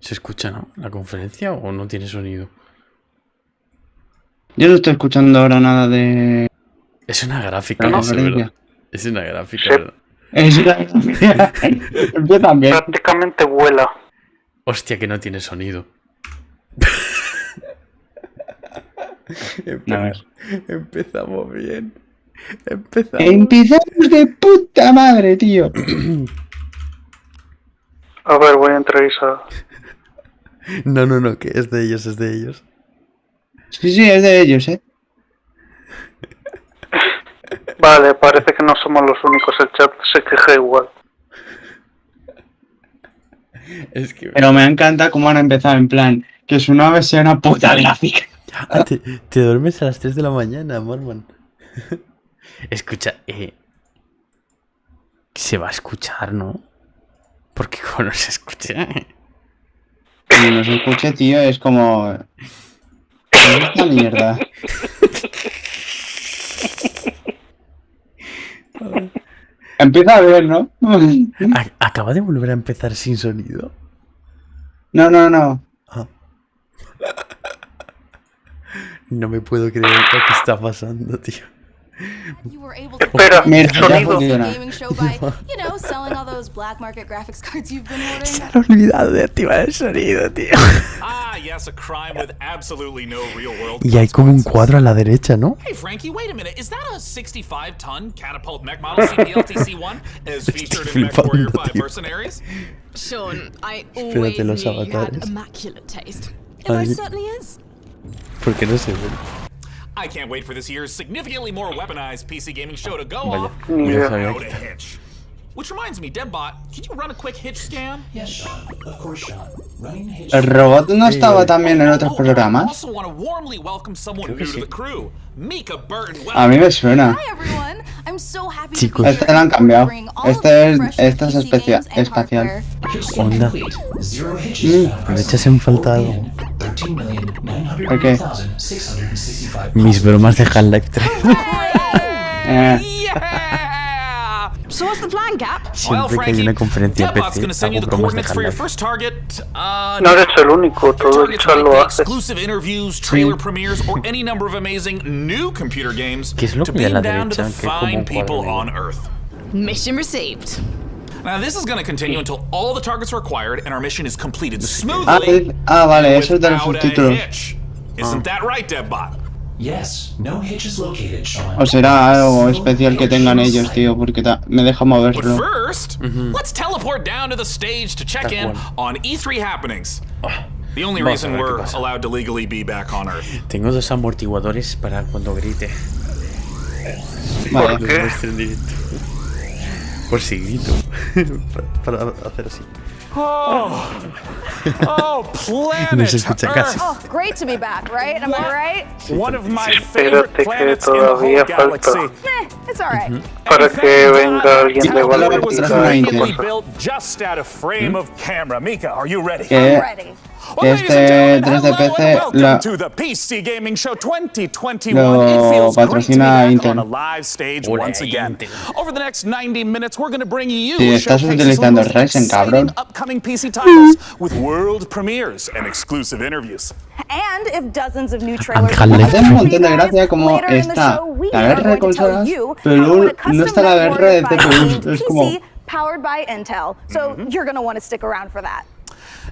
¿Se escucha, no? ¿La conferencia o no tiene sonido? Yo no estoy escuchando ahora nada de... Es una gráfica, la eso, ¿verdad? conferencia. Es una gráfica, Sí. ¿verdad? Es una... Yo también. Prácticamente vuela. Hostia, que no tiene sonido. A ver. Empezamos bien. Empezamos. Empezamos de puta madre, tío. A ver, voy a entrar y sa- No, que es de ellos, es de ellos. Sí, es de ellos, Vale, parece que no somos los únicos, el chat se queja igual. Es que... Pero me encanta cómo han empezado en plan que su nave sea una puta gráfica. Ah, te duermes a las 3 de la mañana, Morman. Escucha, se va a escuchar, ¿no? Porque como no se escucha... Como no se escuche, tío, es como... ¿Qué es esta mierda? Empieza a ver, ¿no? ¿Acaba de volver a empezar sin sonido? No. Ah. No me puedo creer lo que está pasando, tío. Espera, Mira, ya sonido. funciona. Se han olvidado de activar el sonido, tío. Y hay como un cuadro a la derecha, ¿no? Hey Frankie, wait a minute. Is that a 65-ton catapult mech model CPLTC-1 as featured in Mech Warrior 5 Mercenaries? Sean, I Espérate, always los knew you had avatares. immaculate taste. And Ay. there certainly is. ¿Por qué no se ve? I can't wait for this year's significantly more weaponized PC gaming show to go Vaya, off no Yeah. sabía without a que... hitch. Which reminds me, Deadbot, can you run a quick hitch scan? Yes, Sean. Of course, Sean. Running hitch. ¿El robot no estaba también en otros I programas? also want to warmly welcome someone Creo que new to sí. the crew. Mika Burton. A mí me suena. Hi everyone. I'm so happy Chicos. to be Este here lo han to cambiado. bring all of Este the es fresh PC games and espacial. hardware. Hitch scan Onda. complete. Zero hitches found. Me echas en falta algo. OPN, 13,980,665. Mis bromas de Half-Life 3. Yeah! So what's the plan, Gap? Siempre que hay una conferencia en Deadbot's gonna PC, send you hago the bromas de coordinates for your Half-Life. first target. No eres el único, Your todo el targets chat might lo be hace. exclusive interviews, trailer premieres, or any number of amazing new computer games ¿Qué es lo to que hay a la beam down to the derecha? Que es como fine un cuadro people negro. on Earth. Mission received. Now, this is going to continue until all the targets are acquired and our mission is completed Ah, smoothly vale, eso es de los without a subtítulos. hitch. Isn't that right, Deadbot? Yes, no hitches located, Sean. O será algo especial que tengan ellos, tío, porque me deja But moverlo. first, let's teleport down to the stage to check in on E3 happenings. The only Vamos a reason ver qué we're pasa. allowed to legally be back on Earth. Tengo 2 amortiguadores para cuando grite. Vale. Los muestro en directo. Por si grito. para hacer así. Oh, No se escucha casi. Oh, great to be back, right? Am I right? One of my favorite Espérate que planets in the todavía whole galaxy. falta It's all right. para que venga alguien de Valor Valve y extra diga conveniente. cosas. built just out of frame of camera. Mika, are you ready? Que Ready. este 3 de PC welcome to the PC Gaming Show 2021. lo It feels great to be patrocina back Intel. on a live stage Ole, once again. Intel. Over the next 90 minutes, we're going to bring you Sí, estás showcases utilizando of the most Ryzen, cabrón. exciting upcoming PC titles with world premieres and exclusive interviews. And if dozens of new trailers Half-Life. Hace un montón de gracia como está la guerra de consolas, pero luego no está la guerra de CPUs. Es como... powered by Intel. So you're going to want to stick around for that.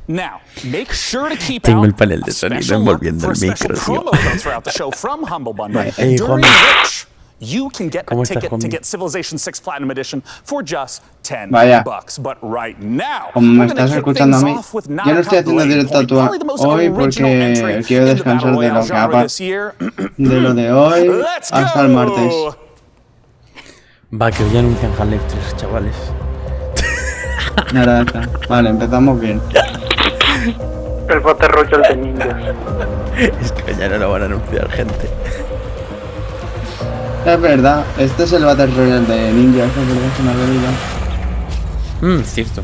Now, make sure to keep Tengo out el panel de a sonido special look envolviendo for el special micro, tío. promo codes throughout the show from Humble Bundle, Hey, during Juanmi. which you can get a ¿Cómo estás, ticket to Juanmi? get Civilization 6 Platinum Edition for just $10. Vaya. But right now, Como me we're gonna estás kick escuchando a things mí, off with yo no estoy haciendo Blade directo Point, a probably the most hoy original entry porque quiero in the Battle descansar de Royale lo que genre haga this year. de lo de hoy Let's hasta el martes. go! Va, que hoy anuncian Half-Life 3, chavales. Nada, vale, empezamos bien. El Battle Royale de ninjas. Es que mañana lo van a anunciar, gente. Es verdad, este es el Battle Royale de ninjas, es verdad, es una realidad. Cierto.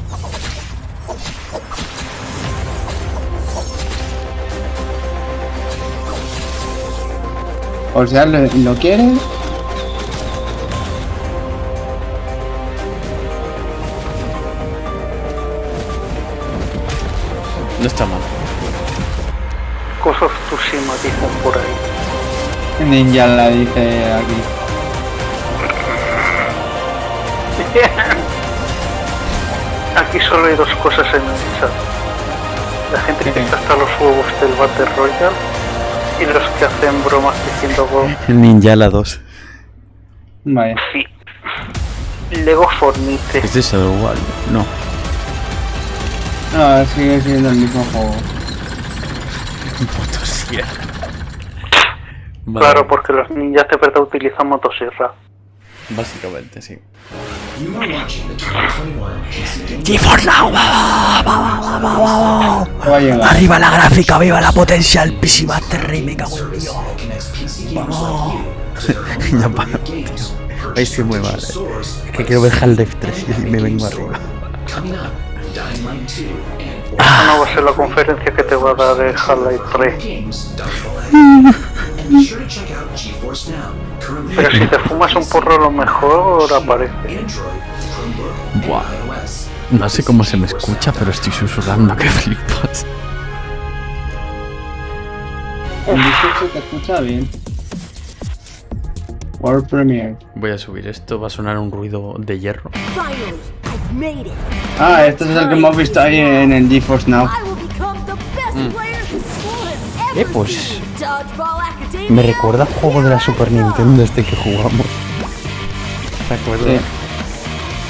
O sea, ¿lo quieres? No está mal. Ghost of Tsushima dicen por ahí. Ninja la dice aquí. Aquí solo hay dos cosas en el chat. La gente que está hasta los huevos del Battle Royale y los que hacen bromas diciendo go. Ninja la 2. Vaya. Sí. Lego Fornite. ¿Es de igual? No. No, sigue siendo el mismo juego. Motosierra. Claro, porque los ninjas de verdad utilizan motosierra. Básicamente, sí. You are watching the 2021 PC GeForce Now, Va a llegar. arriba la gráfica, viva la potencia, el PC Master Race, me cago en Dios. that connects PC gamers like you to their own Ya video para, games. Ahí estoy muy mal. Source Es que quiero ver Half-Life 3 y me vengo arriba. coming up, Dying Light 2 and Esta no va a ser la conferencia que te va a dar el Half-Life 3. games double. And be sure to check out GeForce Now. Currently Pero si te fumas un porro a lo mejor aparece. Android, Chromebook, Buah. and iOS. No sé cómo se me escucha, pero estoy susurrando que flipas. El disco se te escucha bien. World Premiere. Voy a subir esto, va a sonar un ruido de hierro. Finally, I've made it. Ah, este es el que hemos visto ahí en el GeForce Now. I will become the best player the school has ever Pues seen. Dodgeball Academia. me recuerda al juego de la Super Nintendo este que jugamos. ¿Te acuerdas?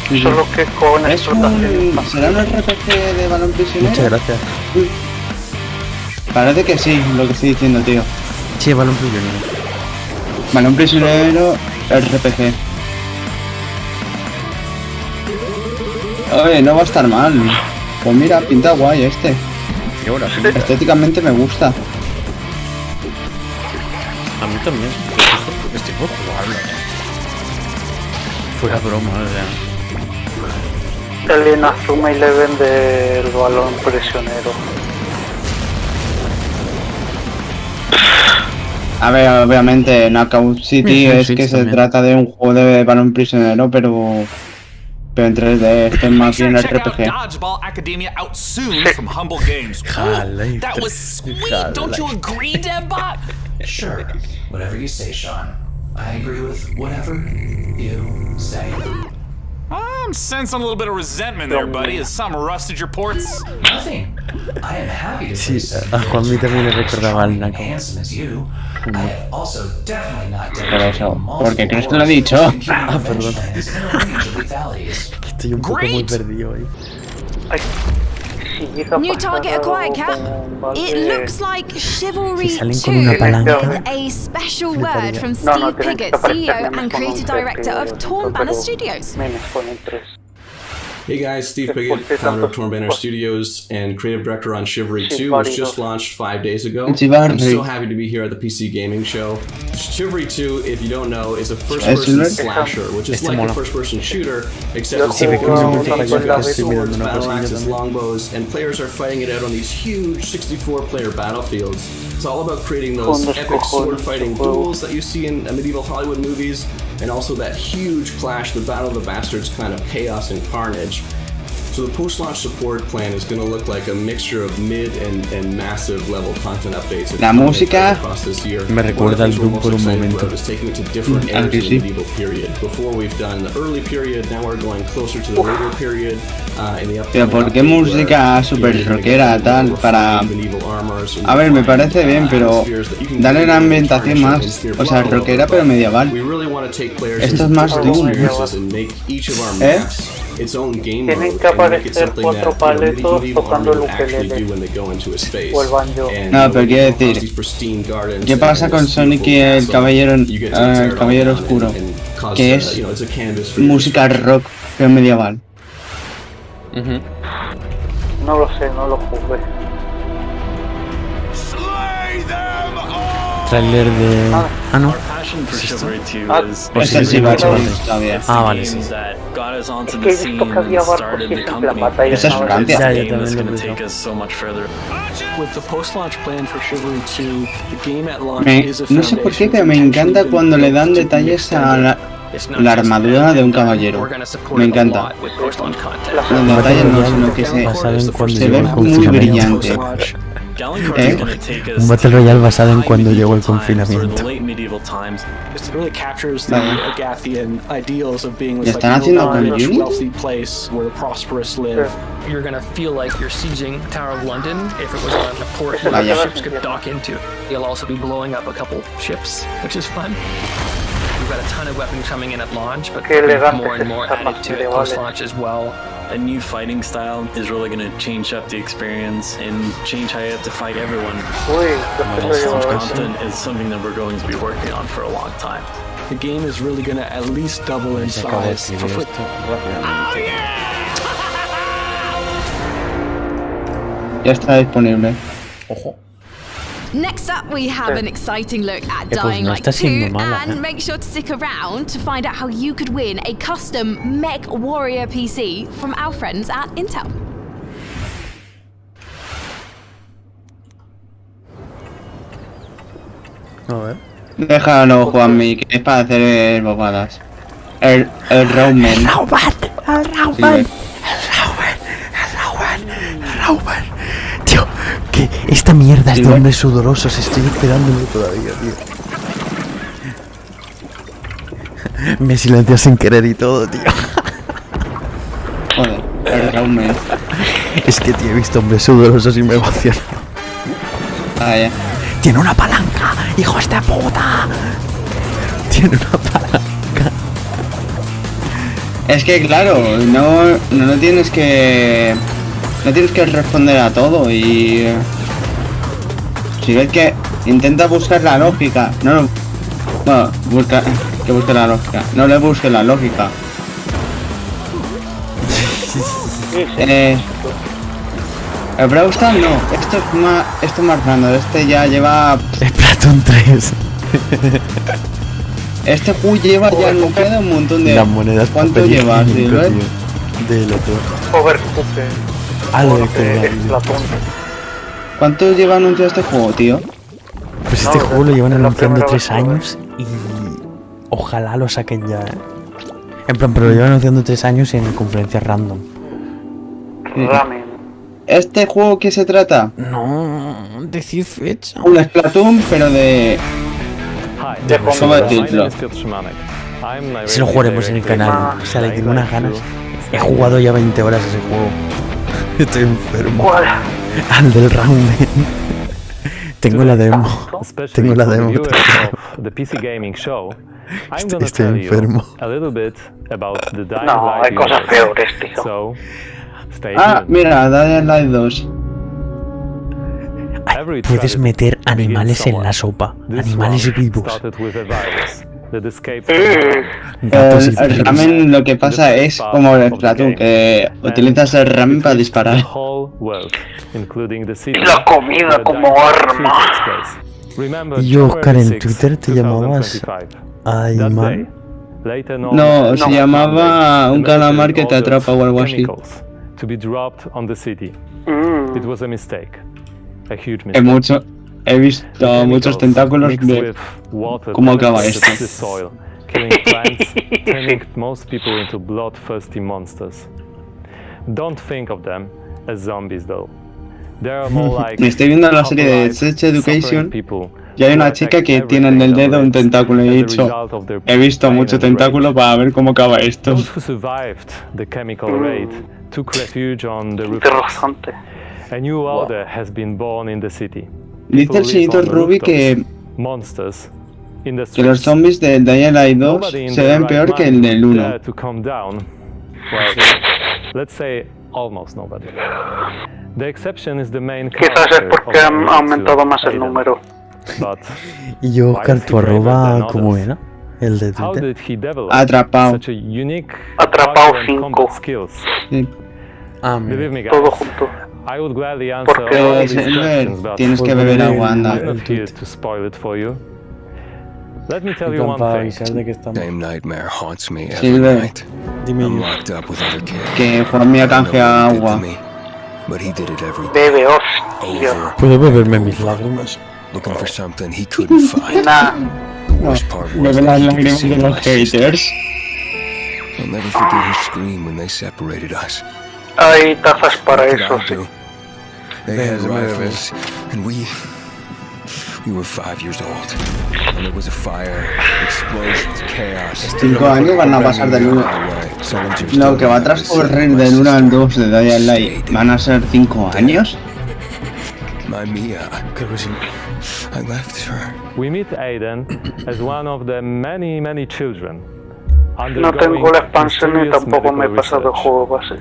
Sí. Solo que con Es explotación. ¿Será un RPG de balón prisionero? Muchas gracias. Parece que sí, lo que estoy diciendo, tío. Che, balón prisionero. Balón prisionero, RPG. Oye, no va a estar mal. Pues mira, pinta guay este. Qué buena Estéticamente me gusta. A mí también. Estoy por jugarlo. Fuera broma, o sea. El Inazuma Eleven del balón prisionero. A ver, obviamente, Knockout City Mission es que Six se también. trata de un juego de balón prisionero, pero en 3D, este es Be más sure bien to check out RPG. Dodgeball Academia out soon from Humble Games. Ooh, Half-Life that was 3. sweet, don't you agree, DevBot? Sure, whatever you say, Sean. I agree with whatever you say. I'm sensing a little bit of resentment there, buddy. Has something rusted your ports? Nothing. I am happy to Sí, place a Juanmi también le recordaba al as Naco. handsome as you. I have also definitely not Por eso, multiple porque crees que lo he wars, dicho. including perdón. plans and a range of lethalities. Estoy un poco muy Great. perdido hoy. Ay, si llega a New pasar target algo acquired, Cap. con It Valve- looks like Chivalry Si salen 2 con una palanca. with a special word from No, Steve tienen que Piggott, aparecer CEO memes and con un creative director of jefe, Torn Banner pero Studios. Memes con el 3. Hey guys, Steve Después Piggott, de founder of tantos- Torn Banner Studios and creative director on Chivalry 2, Chivalry which just 2. launched 5 days ago. Chivalry. I'm so happy to be here at the PC Gaming Show. Chivalry 2, if you don't know, is a first-person Silver? slasher, which is Este like mola. a first-person shooter, except Yo with juego full tanto multiplayer en la with Wii U, swords, una battle cosilla axes, también. longbows, and players are fighting it out on these huge 64-player battlefields. It's all about creating those Con los epic cojones, sword-fighting juego. duels that you see in medieval Hollywood movies, and also that huge clash, the Battle of the Bastards kind of chaos and carnage. So the post-launch support plan is going to look like a mixture of mid and massive level content updates. La música across this year. me recuerda al Doom One of the things we're most por un excited momento. about is taking it to different eras aunque in sí. the medieval period. Before we've done the early period, now we're going closer to the later period. In the Pero upcoming ¿por qué update, música where super you're gonna rockera, get tal, more para- refined medieval armors and A ver, me refined, parece bien, pero atmospheres that you can dale get una in ambientación Tarnished más, Atmosphere, o sea, blah, blah, rockera blah, pero blah. medieval. We really want to take players Esto into es más different Doom. experiences and make each of our ¿Eh? maps its own game Tienen mode que and make it aparecer something cuatro that paletos medieval tocando army el would actually ukelele. do when they go into a space. O el banjo. And, No, you pero know, quiero you have decir, these pristine gardens ¿qué and pasa con this Sonic y beautiful el castle? caballero, You get to tear it all caballero down oscuro? and cause Que a, es you know, it's a canvas for your música rock pero medieval? No lo sé, no lo jugué. Trailer de... Ah, no. Passion for Chivalry 2 Ah, is Pues Es el sí, Silver sí, sí. todavía. Ah, vale, sí. games that got us onto Es que the he scene visto que había and barcos started y the es en plan company. batalla. Esa es ¿sabes? Francia. Ya, yo Game that's también lo going to he take visto. us so much further. With the post-launch plan for Chivalry 2, the game at launch Me- is a no sé por qué, foundation pero me for encanta potentially cuando le dan built to be detalles a, extended. la armadura de un caballero. Me encanta. Los detalles no, sino que se ve muy brillante. Un Battle Royale basado en cuando llegó el confinamiento. ¿Y están haciendo con Unity? You're gonna feel like you're sieging Tower of London if it was on a port where Vaya. ships could dock into. You'll also be blowing up a couple ships, which is fun. We've got a ton of weapons coming in at launch, but more and more added to it post-launch as well. A new fighting style is really going to change up the experience and change how you have to fight everyone. Post-launch content is something that we're going to be working on for a long time. The game is really gonna at least double in size. Ya está disponible. Ojo. Next up, we have an exciting look at Pues Dying no Light está 2, siendo mala, and make sure to stick around to find out how you could win a custom Mech Warrior PC from our friends at Intel. A ver. Déjalo, Juanmi, que es para hacer bobadas. El Raumen. Rauben. Tío, que esta mierda es de hombres sudorosos. Estoy esperándolo todavía, tío. Me silencié sin querer y todo, tío. Joder, el Raumen. Es que, tío, he visto hombres sudorosos y me emociono. Ah, ya. ¡Tiene una palanca! ¡Hijos de puta! Tiene una palanca. Es que claro, no tienes que... No tienes que responder a todo y... Si ves que intenta buscar la lógica, no, busca la lógica, no le busques la lógica. El Brawl Stars no, esto es más random, este ya lleva... Splatoon 3. Este juego lleva ya anunciado un montón de... Las monedas. ¿Cuánto llevas? Del otro. Overcooked. ¿Cuánto lleva anunciado este juego, tío? Pues este juego lo llevan anunciando 3 años y... Ojalá lo saquen ya, En plan, pero lo llevan anunciando 3 años en conferencias random. Ramen. ¿Este juego qué se trata? No, decir fecha. Un Splatoon, pero de... ¿Cómo decirlo? Si lo jugaremos en el canal. O sea, le tengo unas ganas. He jugado ya 20 horas a ese juego. Estoy enfermo. ¿Cuál? Al del round. Tengo la demo. Tengo la demo. Estoy enfermo. No, hay cosas peores, tío. Ah, mira, Dying Light 2. Puedes meter animales en la sopa. Animales vivos. El ramen lo que pasa es como el Splatoon, que utilizas el ramen para disparar. La comida como arma. Y Oscar, en Twitter te llamabas ahriman. No, se llamaba un calamar que te atrapa o algo así. He visto muchos tentáculos de cómo acaba esto. Estoy viendo la serie de Sex Education y hay una chica que tiene en el dedo un tentáculo y he dicho, he visto mucho tentáculo para ver cómo acaba esto. Interesante. Dice el señor Ruby que los zombies de Dying Light 2 se ven peor que el del 1. Quizás es porque han aumentado más el número. Y yo, Oscar, tu arroba, ¿cómo era? El de Twitter. Atrapado. Atrapado 5. Sí. Ah, mira. Todo junto. Porque Silver, tienes que beber agua, anda. Silver, que Juanmi ha canjeado agua. Bebe, hostia. Puedo beberme mis lágrimas. Nah. worst part Me was ven las that he lágrimas de deceived los my sister. haters. I'll never forget her scream when they separated us. Hay tazas para What could eso, I sí. do? They had rifles, and we were 5 years old. And there was a fire, explosions, chaos. 5 años van a pasar del 1. Lo que va a transcurrir del 1 al 2 de Dying Light van a ser 5 años. My Mia. I left her. We meet Aiden as one of the many children. No tengo la expansión y tampoco me he pasado el juego base.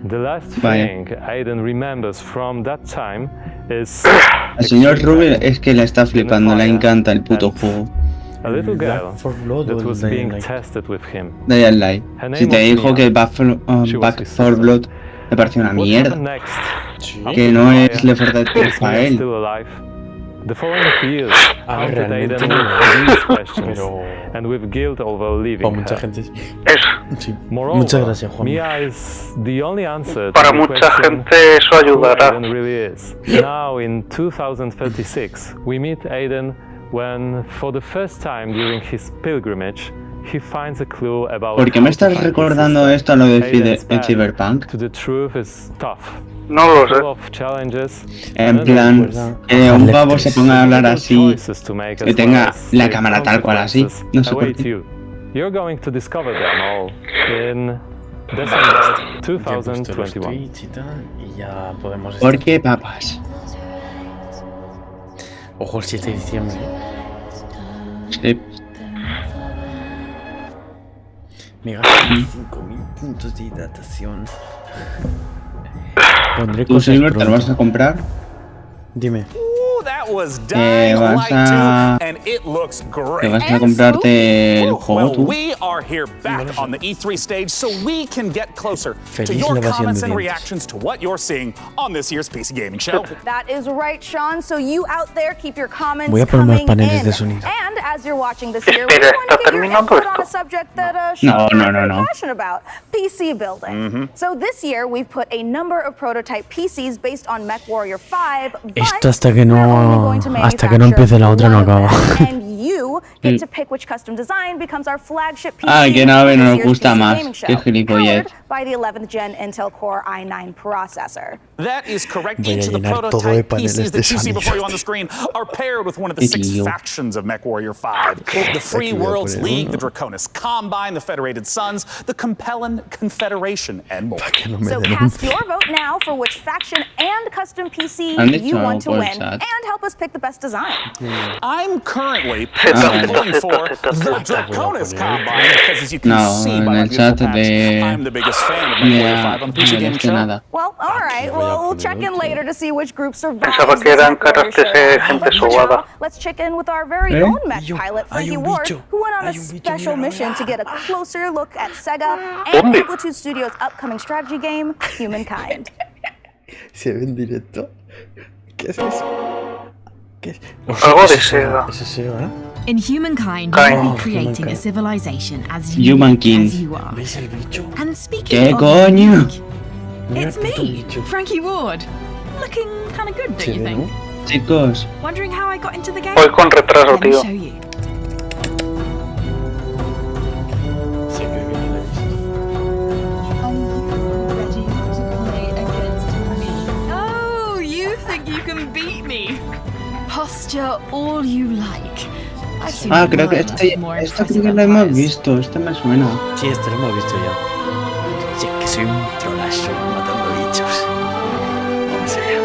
The last thing Aiden remembers from that time is Al señor Rubin es que le está flipando, le encanta el puto juego. a little girl that was being tested with him. Dying Light. Si te dijo que Back 4 Blood me pareció una mierda. Que no es Left 4 Dead 3 para él. The following years haunted Aiden with these questions and with guilt over leaving mucha her. gente. Sí. Moreover, Muchas gracias, Juan. Mia is the only answer Para to the mucha question gente eso who ayudará. Aiden really is. Now in 2036, we meet Aiden when, for the first time during his pilgrimage, he finds a clue about ¿Por qué me estás recordando esto a lo de Cyberpunk? to the truth is tough. No lo sé. Full of challenges. En plan, un pavo se ponga a hablar así, que tenga la cámara tal cual así, no sé por qué. You're going to discover them all in December 2021. Y ya podemos. ¿Por qué papas? Ojo, el 7 de diciembre. Sí. Me gasto 5.000 puntos de hidratación. Pondré ¿Tú, cosas Silver, te lo pronto. vas a comprar? Dime. Was vas a... and it looks ¿Te great. vas a comprarte el juego Well, tú? we are here back on the E3 stage so we can get closer to Feliz your elevación comments de and dientes. reactions to what you're seeing on this year's PC Gaming Show. That is right, Sean. So you out there, keep your comments Voy a poner más coming paneles in. de sonido. And as you're watching this year, we Espera, want to ¿está get your terminando input on a esto? subject that Sean No, and I no, are no, very no. passionate about, PC building. So this year, we've put a number of prototype PCs based on MechWarrior 5, but Esto hasta que we're only no going to empiece la otra no manufacture acaba. one of them. And you get to pick which custom design becomes our flagship PC. Ah, que nave no for nos this year's gusta PC más. Gaming Show, Qué gilipollez. powered by the 11th Gen Intel Core i9 processor. That is correct. Voy a Each of the llenar todo de prototype paneles PCs de that you see before you sonido. on the screen are paired with one of the 6 Idiot. factions of MechWarrior 5. The Free Aquí voy a Worlds poner League, uno. the Draconis Combine, the Federated Sons, the Compellin Confederation, and more. Que no me So den un- cast your vote now for which faction and custom PC Han you dicho want to por win, chat. and help us pick the best design. I'm currently Ah, pulling for zeta, the zeta. Draconis Combine because, as you can No, see en by my el beautiful chat patch, de... I'm the biggest fan of MechWarrior 5 on the PC no Gaming leíste Show. nada. Well, all right. voy a Well, we'll poner check in otro. later to see which group survives. Pensaba que this eran MechWarrior caras de showdown. gente But for sobada. now, let's check in with our very ¿Eh? own mech Hay un- pilot, hay Frankie un Ward, bicho. who went on a Hay un bicho, special mira, mission mira. to get a closer look at Sega and ¿Dónde? Amplitude Studios' upcoming strategy game, Humankind. Se ve en directo. ¿Qué es eso? ¿Qué es? Algo de Ese es Sega. Ese es Sega, ¿eh? In Humankind, Kind. you'll be creating a Humankind. civilization as unique Humankind. as you are. ¿Veis el bicho? And speaking ¿Qué of coño? unique, Mira it's el puto me, bicho. Frankie Ward. Looking kind of good, don't Se you ve, think? ¿no? Chicos, Wondering how I got into the game? Voy con retraso, Let me tío. show you. Sé que viene la lista. Oh, you think you can beat me? Posture all you like. I've seen ah, a creo que world of more esto creo impressive que lo hemos empires. visto, este me suena. Sí, esto lo hemos visto ya. Si es que soy un trolazo matando bichos. Vamos allá.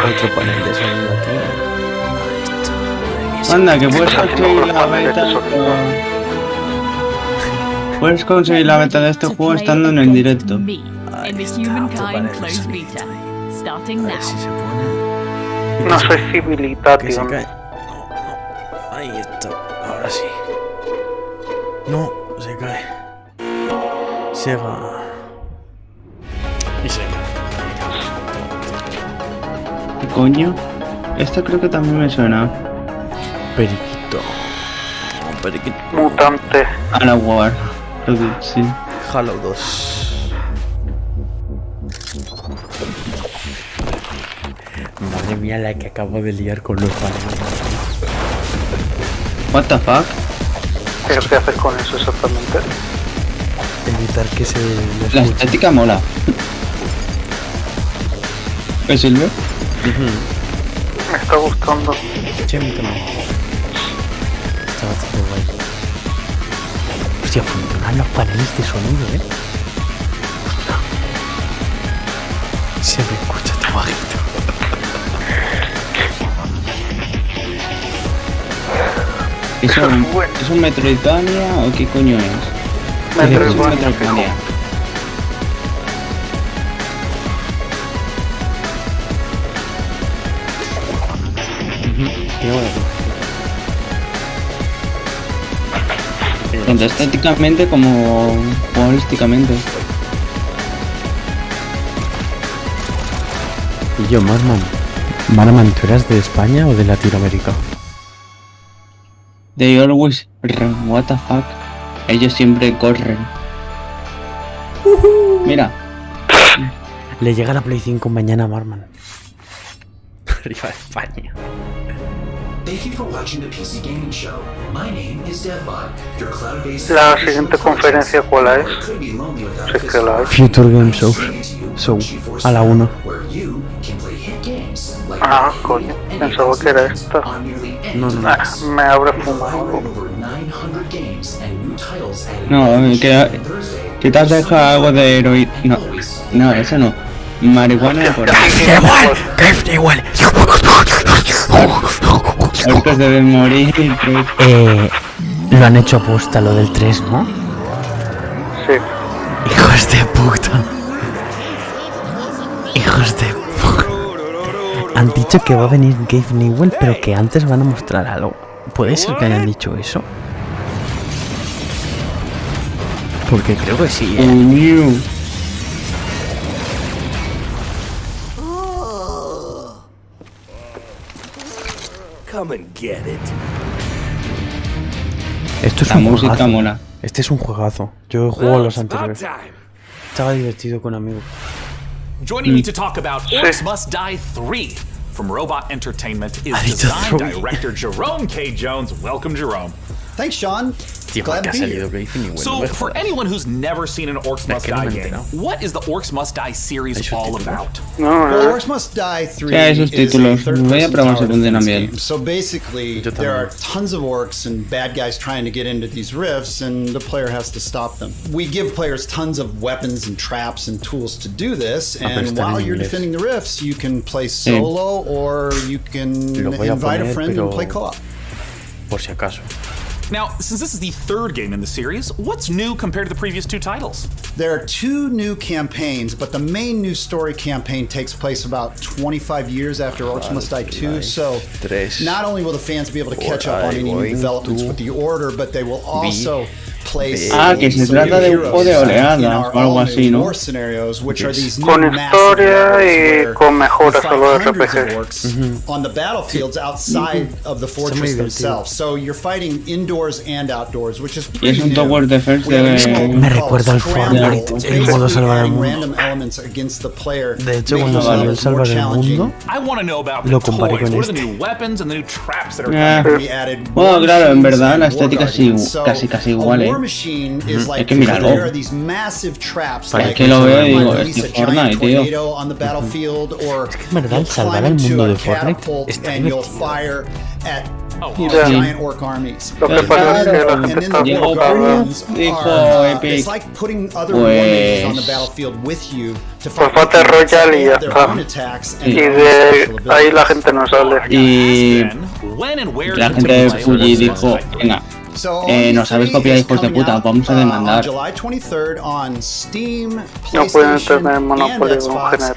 Otro panel de sonido aquí. Esto, madre mía, Anda, que puedes Estás haciendo conseguir con la los paneles beta. de sonido. Puedes conseguir la beta de este juego estando en el directo. Me in the está, otro Humankind panel de closed sonido beta. ahí. Starting A now. ver si se pone. No soy civilita, Que se tío. cae. No, no. Ahí está. Ahora sí. No, se cae. Sega. Y Sega. ¿Qué coño? Esto creo que también me suena. Periquito. No, periquito. Mutante. A la War. Sí. Halo 2. Madre mía, la que acabo de liar con los paneles. What the fuck? ¿Qué haces con eso exactamente? Evitar que se... La estética mola. ¿Me sirve? Me está gustando. Sí, a mí también. Está bastante guay. Hostia, funcionan los paneles de sonido, Se me escucha tan bajito. ¿Es un Metroidvania o qué coño es? Metroidvania. Tanto estéticamente como humorísticamente. Y yo, Marman, ¿tú eras de España o de Latinoamérica? They always run, what the fuck. Ellos siempre corren. Mira. Le llega la Play 5 mañana a Marman. Arriba de España. La siguiente conferencia, ¿cuál es? Sé que la es. Future Game Show. A la 1. Ah, coño, pensaba que era esta. No. Me habré fumado. No, que te has dejado algo de heroína. No, eso no. Marihuana por ahí. igual. Ahorita se deben morir. Lo han hecho aposta, lo del 3, ¿no? Sí. Hijos de puta. Han dicho que va a venir Gabe Newell, pero que antes van a mostrar algo. ¿Puede ser que hayan dicho eso? Porque creo que sí, Esto es un música mola. Este es un juegazo. Yo he jugado los anteriores. Estaba divertido con amigos. Joining me to talk about Orcs Must Die 3 from Robot Entertainment is design director Jerome K. Jones. Welcome, Jerome. Thanks, Sean. Glad to be here. So, for anyone who's never seen an Orcs Must Die game, what is the Orcs Must Die series all about? Well, Orcs Must Die 3 is a third-person tower game. So basically, there are tons of orcs and bad guys trying to get into these rifts, and the player has to stop them. We give players tons of weapons and traps and tools to do this, and while you're defending the rifts, you can play solo or you can invite a friend and play co-op. Por si acaso. Now, since this is the third game in the series, what's new compared to the previous two titles? There are 2 new campaigns, but the main new story campaign takes place about 25 years after Orcs Must Die 2, so not only will the fans be able to catch up on any new developments with the Order, but they will also place que se trata de un juego de oleadas o algo así, ¿no? Con historia y con mejoras a los RPGs. On the battlefields outside of the fortress themselves, so you're fighting indoors and outdoors, which is pretty new. Es un tower defense de... Me recuerda al Fortnite, el modo salvar el mundo. De hecho, cuando salió el salvar el mundo, lo comparé con este. Bueno, claro, en verdad la estética es casi igual, Es que míralo. Es que lo veo y digo, es de Fortnite, tío. Es que en verdad el salvar el mundo de Fortnite está divertido. Lo que pasa es que la gente está enfocada. Dijo Epic, pues Battle Royale y ya está. Y de ahí la gente no sale. Y la gente de Fuji dijo, venga, nos habéis copiado, hijos de puta, vamos a demandar. No pueden tener monopolio de un género.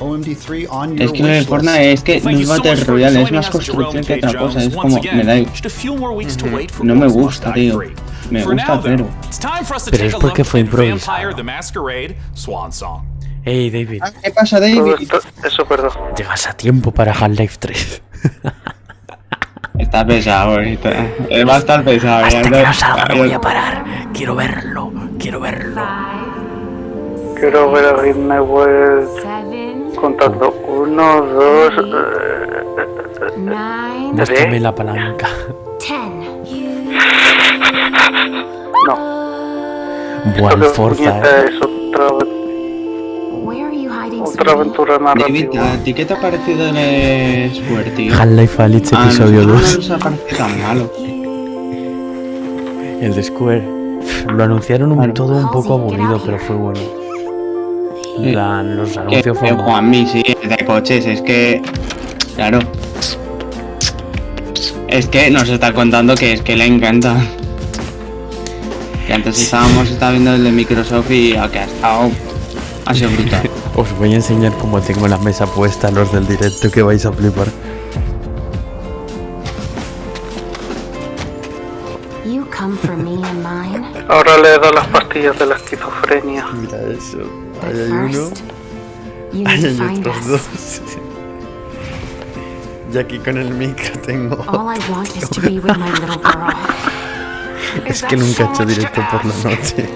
Es que el Fortnite es que no es Battle Royale, es más construcción que otra cosa, es como, me da igual. No me gusta, tío. Me gusta, pero es porque fue improvisado. Hey, David. ¿Qué pasa, David? Eso, perdón. Llegas a tiempo para Half-Life 3. Está pesado, va a estar pesado. Hasta que no salga no voy a parar. Quiero verlo. Quiero ver a Ritme contando 1, 2... Muéstrame la palanca. No. Buena Forza, es otra aventura narrativa. ¿A ti qué te ha parecido el Square, tío? Half-Life Alyx episodio 2. No nos ha parecido tan malo. El de Square. Lo anunciaron todo un poco aburrido, pero fue bueno. En plan, los anuncios fueron... Juanmi, sí, de coches, es que... Claro. Es que nos está contando que es que le encanta. Que antes estaba viendo el de Microsoft y que ha sido brutal. Os voy a enseñar cómo tengo la mesa puesta, los del directo, que vais a flipar. Ahora le he dado las pastillas de la esquizofrenia. Mira eso. Ahí hay uno. Ahí hay otros dos. Y aquí con el micro tengo... Es que nunca he hecho directo por la noche.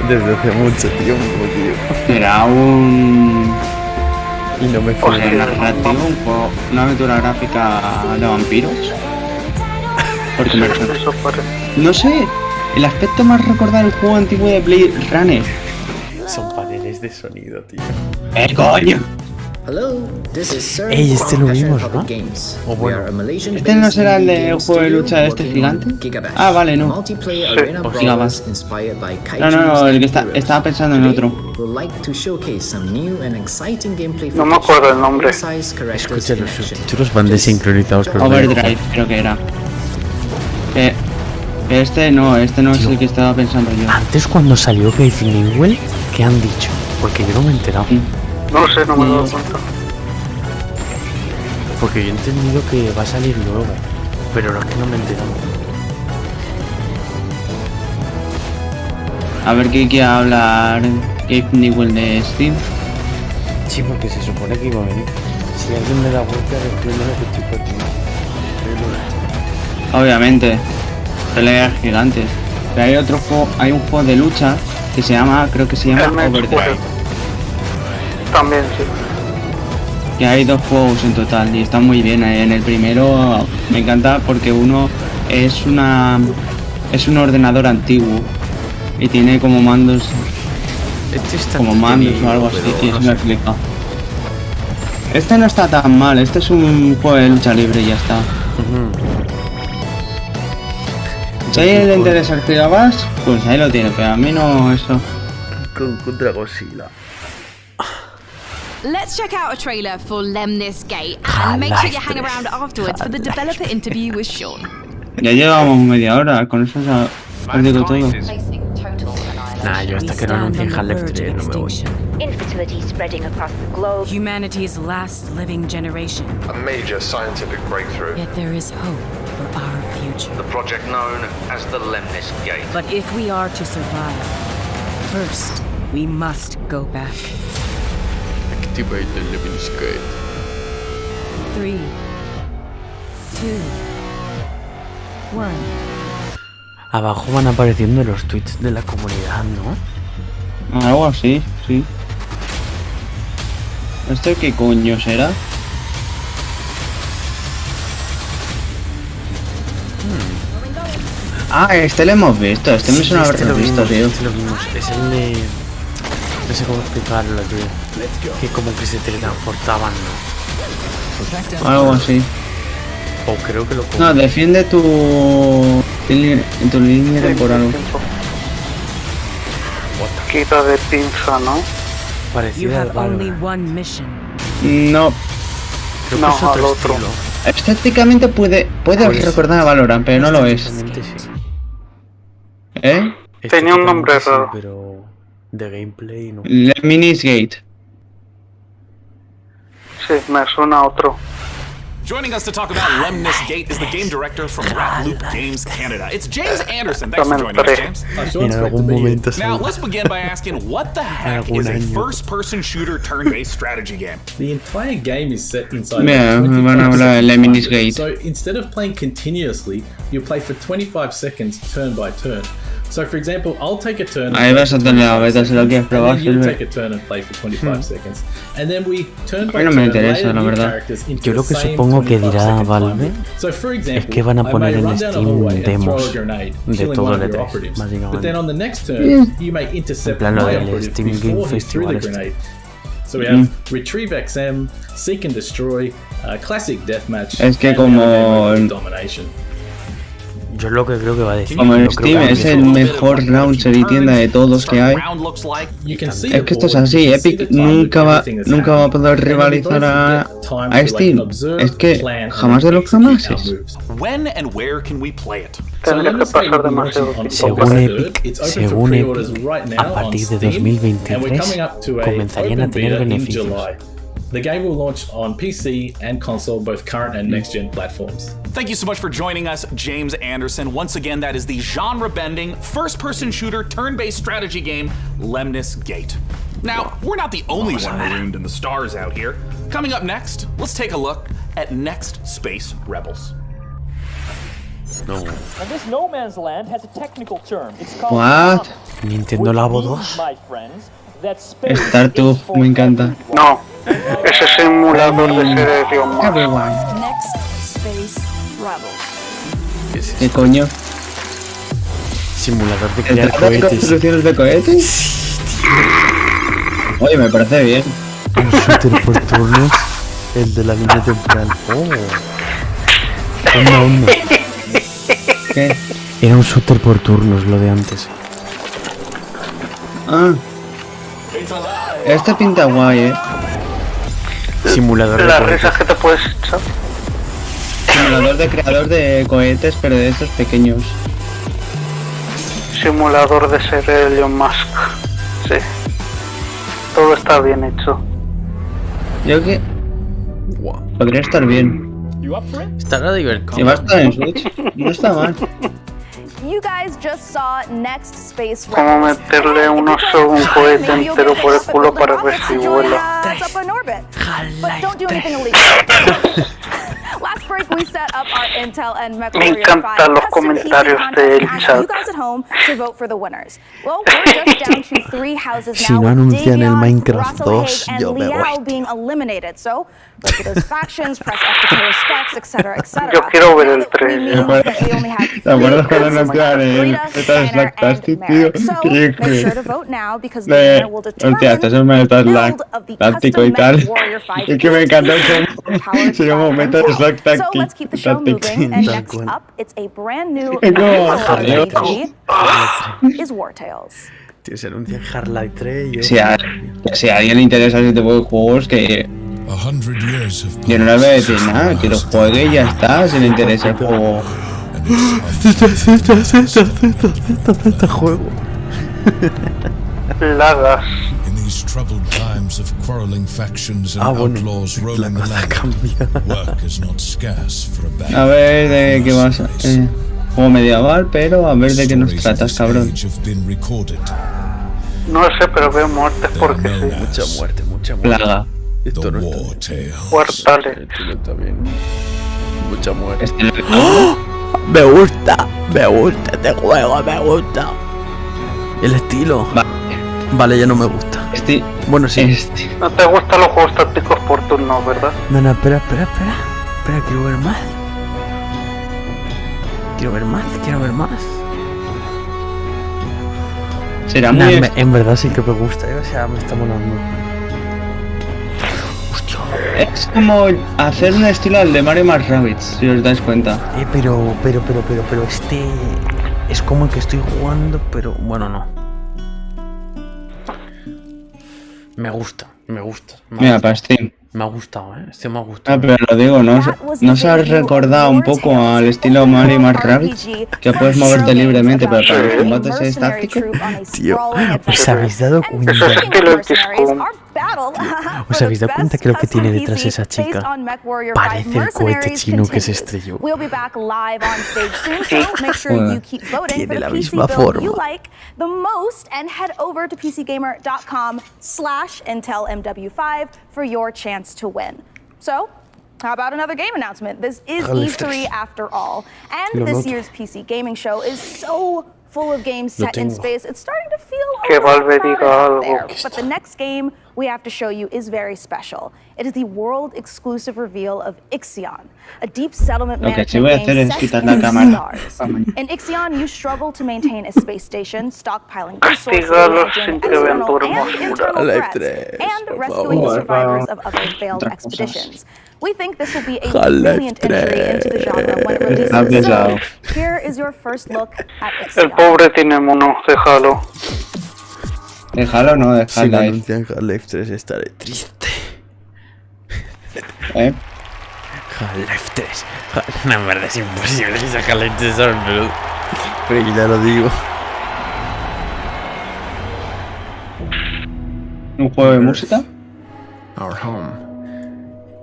Desde hace mucho tiempo, tío. Era un... Y no me fue narrativo, una aventura gráfica de vampiros. Porque no sé, el aspecto más recordado del juego antiguo de Blade Runner. Son paneles de sonido, tío. ¡Coño! Ey, este lo vimos, ¿no? O bueno. ¿Este no será el de juego de lucha de este gigante? Ah, vale, no. O gigabas. No, el que estaba pensando en otro. No me acuerdo el nombre. Escucha, los subtítulos van desincronizados con Overdrive, creo que era. Este no es el que estaba pensando yo. Antes, cuando salió Faith Newell, ¿qué han dicho? Porque yo no me he enterado. No lo sé, no me he dado cuenta. Porque yo he entendido que va a salir luego, pero no es que no me he enterado. A ver qué quiere hablar Gabe Newell de Steam. Sí, porque se supone que iba a venir. Si alguien me da vuelta, es primero que estoy perdiendo. Obviamente, peleas gigantes. Pero hay un juego de lucha que se llama, creo que se llama Overdrive. También, sí. Que hay 2 juegos en total y están muy bien. En el primero me encanta porque uno es un ordenador antiguo y tiene como mandos o algo así, y eso me explica. Este no está tan mal, este es un juego de lucha libre y ya está. Si a alguien le interesa el Gigabas, pues ahí lo tiene, pero a mí no eso. Contra Godzilla. Let's check out a trailer for Lemnis Gate and make sure you hang around afterwards for the developer interview with Sean. Ya llevamos media hora, con eso os digo todo. Nah, yo hasta que no anuncien Half-Life 3 no me voy. Infertility spreading across the globe. Humanity's last living generation. A major scientific breakthrough. Yet there is hope for our future. The project known as the Lemnis Gate. But if we are to survive, first we must go back. Activate the Lemnis Gate. 3, 2, 1. Abajo van apareciendo los tweets de la comunidad, ¿no? Algo así, sí. ¿Este qué coño será? Ah, este lo hemos visto, este me suena haberlo visto, tío. Este lo vimos, es el de... No sé cómo explicarlo, tío. Que como que se teletransportaban, ¿no? Algo así. O creo que lo... No, defiende tu línea temporal. Quita de pinza, ¿no? Parecida al Valorant. No. Creo que es al otro. Estilo. Estéticamente puede recordar a Valorant, pero no lo es. Sí. ¿Eh? Tenía un nombre sí, raro. Pero de gameplay no. Lemnis Gate. Sí, me suena a otro. Joining us to talk about Lemnis Gate is the game director from Rat Loop Games Canada. It's James Anderson. Thanks for joining us, James. En algún momento Now, let's begin by asking, what the heck is a first-person shooter turn-based strategy game? The entire game is set inside. Mira, me van a hablar de Lemnis Gate. So instead of playing continuously, you'll play for 25 seconds turn by turn. So, for example, I'll take a turn. Ahí vas a tener la beta si lo quieres probar. And then you take a turn and play for 25 seconds. And then we turn by no me turn interesa, layer la new verdad. characters into Yo lo the que same supongo que 25 dirá second Valve time. So, for example, es que van a poner I may en run down a Steam hallway and throw demos a grenade, de killing todo one el of your E3, operatives. básicamente. But then on the next turn, you may intercept En plan, lo my del operative Steam Game before he threw the Festival grenade. So we have Retrieve XM, Seek and Destroy, Classic Deathmatch, Es que and como now Game Mode Domination. Yo lo que creo que va a decir. Como en Steam es el mejor launcher y tienda de todos que hay. Es que esto es así, Epic nunca va a poder rivalizar a Steam. Es que jamás de los jamases. Según Epic, a partir de 2023 comenzarían a tener beneficios. The game will launch on PC and console, both current and next-gen platforms. Thank you so much for joining us, James Anderson. Once again, that is the genre-bending, first-person shooter, turn-based strategy game, Lemnis Gate. Now, we're not the only one marooned in the stars out here. Coming up next, let's take a look at Next Space Rebels. No. And this no man's land has a technical term. It's called What? Nintendo Labo 2. my friends, that space Startu, me encanta. No, ese simulador de Serie Completa. Next Space Rebels. ¿Qué coño? Simulador de ¿El crear trata de cohetes. construcciones de cohetes? Oye, me parece bien. Un shooter por turnos. El de la línea temporal. Onda. ¿Qué? Era un shooter por turnos lo de antes. Ah. Este pinta guay, Simulador de Las cohetes. risas que te puedes echar. Simulador de creador de cohetes, pero de estos pequeños. Simulador de ser Elon Musk. Sí. Todo está bien hecho. Yo que... Podría estar bien. Estará divertido. Y va a estar en Switch. No está mal. You guys just saw Next Space Como Rebels. meterle un oso un cohete entero por el culo para ver si vuela. Up in orbit. But don't do anything illegal. Last break we set up our Intel and Me encantan los comentarios del chat. you guys at home to vote for the winners. Well, we're just down to 3 houses Si now. no anuncian el Davion, Minecraft Russell 2, Haig, yo and me Liao voy. being eliminated. So, look at those factions, press F to pay respects, etc., etc. Yo quiero ver el 3. ¿Te acuerdas cuando anunciaron el Metal Slack Plastic, tío? Make sure to vote now because the winner will determine Hostia, esto es un Metal Slack build of the táctico y custom tal. Mech Warrior 5 Es que me encanta powered se llama by Metal Intel. Slack So let's keep the show moving, and next up, it's a brand new RPG. This is War Tales. Tío, se anuncia Hardline 3 y Si a alguien le interesa este tipo de juegos, que... Yo no le voy a decir nada, que lo juegue y ya está, si le interesa el juego. Este juego. Plagas. In these troubled times of quarreling factions and outlaws roaming the land, work is not scarce for a band. A ver de qué vas a... juego medieval, pero a ver de qué nos tratas, cabrón. No sé, pero veo muertes porque sí. Mucha muerte. Plaga. Esto no está bien. Muertales. Esto no está bien. Mucha muerte. ¡Oh! Me gusta este juego, me gusta. El estilo. Vale, ya no me gusta. Bueno, sí. No te gustan los juegos tácticos por turno, ¿verdad? No, espera, quiero ver más. Quiero ver más. Será muy... En verdad sí que me gusta, o sea, me está molando. Hostia. Es como hacer un estilo al de Mario más Rabbids, si os dais cuenta. Pero este es como el que estoy jugando, pero bueno, no. Me gusta. Mira, para Steam. Me ha gustado, este me ha gustado. Ah, pero lo digo, ¿no se has recordado un poco al estilo Mario más Rabbids? Que puedes moverte libremente, pero para los combates es táctico. Tío, ¿os habéis dado cuenta? ¿Os habéis dado cuenta que lo que tiene detrás esa chica parece el cohete chino que se estrelló? Tiene la misma forma. The most, and head over to pcgamer.com/IntelMW5 for your chance to win. So, how about another game announcement? This is E3 after all, and this year's PC gaming show is so full of games set in space. It's starting to feel a Que little Valve crowded diga out algo. there. But the next game we have to show you is very special. It is the world-exclusive reveal of Ixion, a deep settlement management game set in the stars. In Ixion, you struggle to maintain a space station, stockpiling resources, managing external and internal threats, and rescuing the survivors of other failed expeditions. We think this will be a brilliant entry into the genre when it releases. So, here is your first look at Ixion. El pobre tiene mono, déjalo. Déjalo, no, déjalo. Si lo anuncian Half-Life 3 estaré triste. Half-Life 3. No, en verdad es imposible que sea Half-Life 3, pero ya lo digo. ¿Un juego de música? Our home.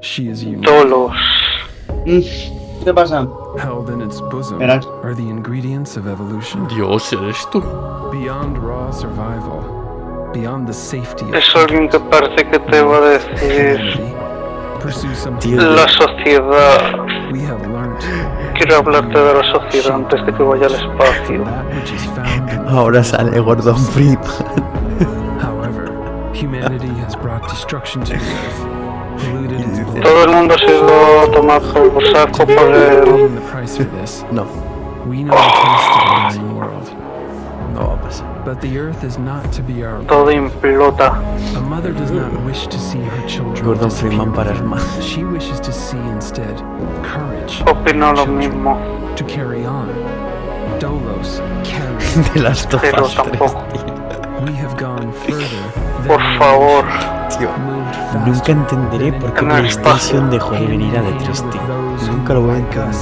She is unique. Todos. ¿Qué pasa? Held in its bosom Verás. are the ingredients of evolution. Dios, ¿eres tú? Beyond raw survival, beyond the safety of Es alguien que parece que te va a decir la sociedad. we have learned Quiero hablarte de la sociedad antes de que vaya al espacio. which is found in Ahora sale Gordon Freeman. However, humanity has brought destruction to the earth. Polluted its blood. Todo el mundo ha sido tomado por saco por el... Paying the price for this. No. We know the taste of a dying world. No va a pasar. But the earth is not to be our Todo implota. A mother does not wish to see her children Gordon disappear. Freeman para hermano. She wishes to see instead courage. Opino lo mismo. To carry on. Dolos carries. De las dos Pero tres, tampoco. We have gone further Por favor. tío. Nunca entenderé por qué PlayStation dejó de venir a de triste. Nunca lo voy a entender.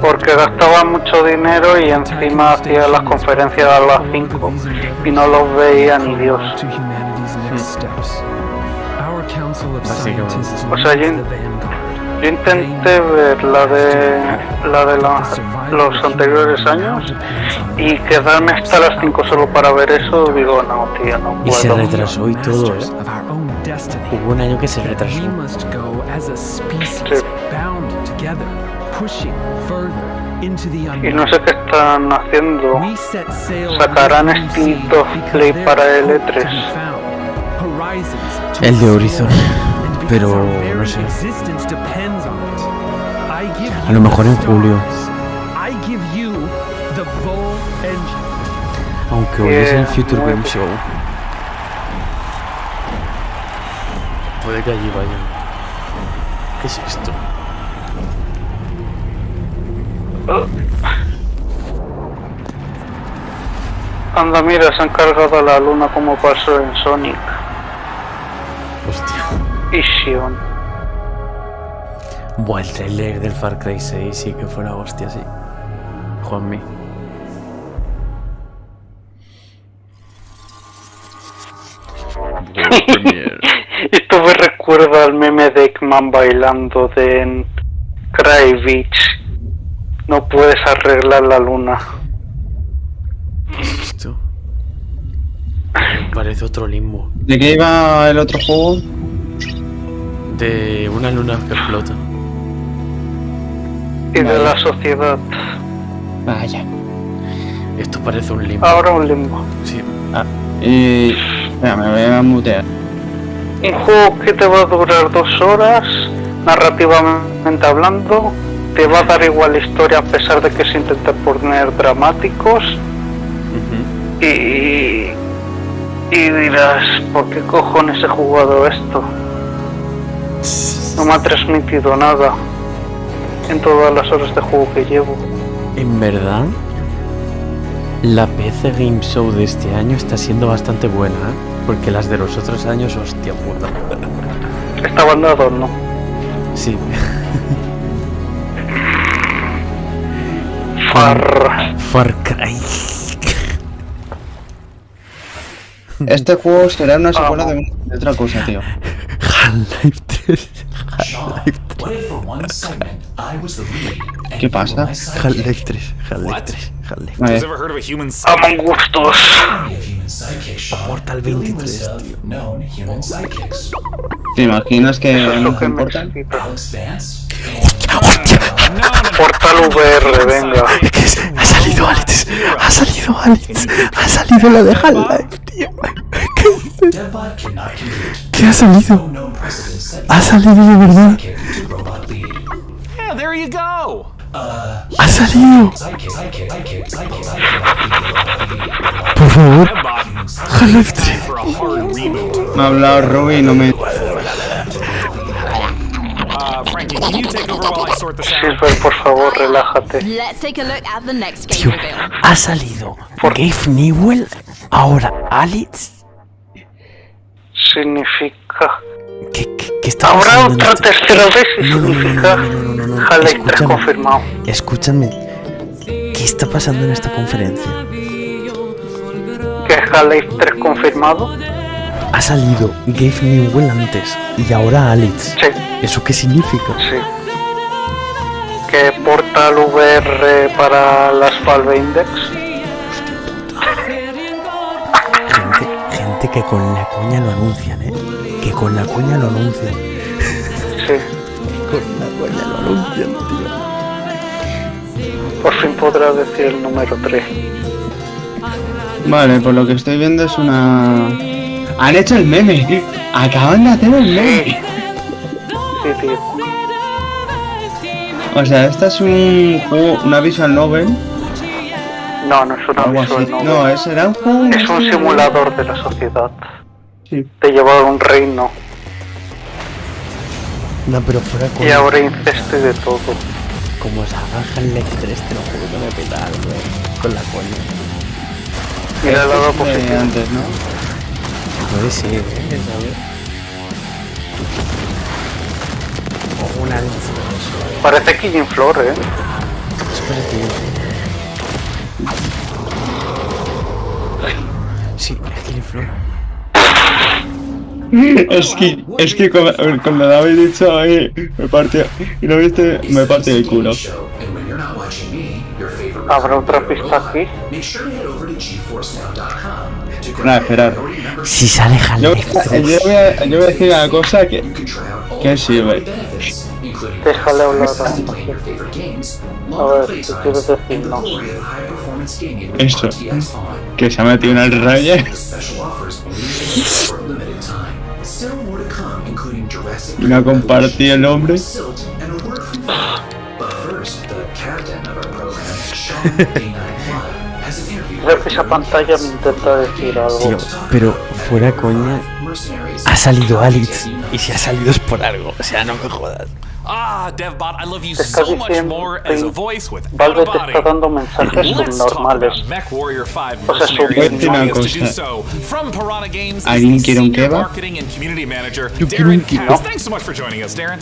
Porque gastaba mucho dinero y encima hacía las conferencias a las 5 y no los veía ni Dios. O sea, yo intenté ver la de los anteriores años y quedarme hasta las 5 solo para ver eso. Digo, no, tío, no puedo. Y se retrasó y todo, ¿eh? Hubo un año que se retrasó. Y no sé qué están haciendo. Sacarán estilitos play para el E3. El de Horizon. Pero no sé. A lo mejor en julio. Aunque hoy es el Future Game Show. Puede que allí vayan. ¿Qué es esto? Anda, mira, se han cargado a la luna como pasó en Sonic. Hostia. Y Sion. Buah, el trailer del Far Cry 6 sí que fue la hostia, sí. Juanmi. Esto me recuerda al meme de Eggman bailando de Cry Beach. No puedes arreglar la luna. Esto. Parece otro limbo. ¿De qué iba el otro juego? De una luna que explota. Y de la sociedad. Vaya. Esto parece un limbo. Ahora un limbo. Sí. Y... Espera, me voy a mutear. Un juego que te va a durar 2 horas, narrativamente hablando, te va a dar igual la historia a pesar de que se intenta poner dramáticos. Y dirás, ¿por qué cojones he jugado esto? No me ha transmitido nada en todas las horas de juego que llevo. En verdad, la PC Game Show de este año está siendo bastante buena, ¿eh? Porque las de los otros años, hostia puta. Estaban dados, ¿no? Sí. Far Cry. Este juego será una secuela de otra cosa, tío. Half-Life 3. ¿Qué pasa? Half-Life 3. Half-Life 3. Vale. Aman gustos. Mortal 23, tío. ¿Te imaginas que nos importan? Portal VR, venga. Ha salido Alex. Ha salido Alex. Ha salido la de Half-Life, tío. ¿Qué ha salido? Ha salido de verdad. Yeah, there you go. Ha salido. Por favor. Half-Life 3. Me ha hablado Ruby y no me... Frankie, can you take over while I sort this out? Silver, por favor, relájate. Let's take a look at the next game Tío, reveal. ha salido Gabe Newell, ahora Alex. Significa... ¿Qué está Habrá pasando otra tercera vez y significa Half-Life 3 confirmado. Escúchame, ¿qué está pasando en esta conferencia? ¿Que Half-Life 3 confirmado? Ha salido Gabe Newell antes y ahora Alex. Sí. ¿Eso qué significa? Sí. Que Portal VR para las Valve Index. Gente que con la coña lo anuncian, que con la coña lo anuncian. Sí. Con la coña lo anuncian, tío. Por fin podrá decir el número 3. Vale, por lo que estoy viendo es una... Han hecho el meme. Acaban de hacer el meme. Sí, tío. O sea, esta es un juego, una visual novel. No, no es una visual novel. No, será un juego... Es un simulador de la sociedad. Sí. Te lleva a un reino. No, pero fuera con... Y ahora incesto y de todo. Como se haga Half-Life 3, te lo juro que me peta algo, con la coña. Mira el lado positivo. Antes, ¿no? Puede ser, ¿sabes? O una lente. Parece Killing Floor, Espérate. Sí, es Killing Floor. Es que cuando lo habéis dicho ahí, me partió. Y lo viste, me partió el culo. ¿Habrá otra pista aquí? Nada, esperar. Si sale Half-Life 3. Yo voy a decir una cosa que sirve. Déjale hablar a ver, si quieres decir no. Eso. Que se ha metido una raya. Y no ha compartido el nombre. Creo que esa pantalla me intenta decir algo. Tío, pero fuera coña, ha salido Alex. Y si ha salido es por algo. O sea, no me jodas. Ah, DevBot, I love you so much more as a voice with Valve te está dando mensajes subnormales. O sea, subnormales. ¿Alguien quiere un kebab? Yo quiero un kebab. Thanks so much for joining us, Darren.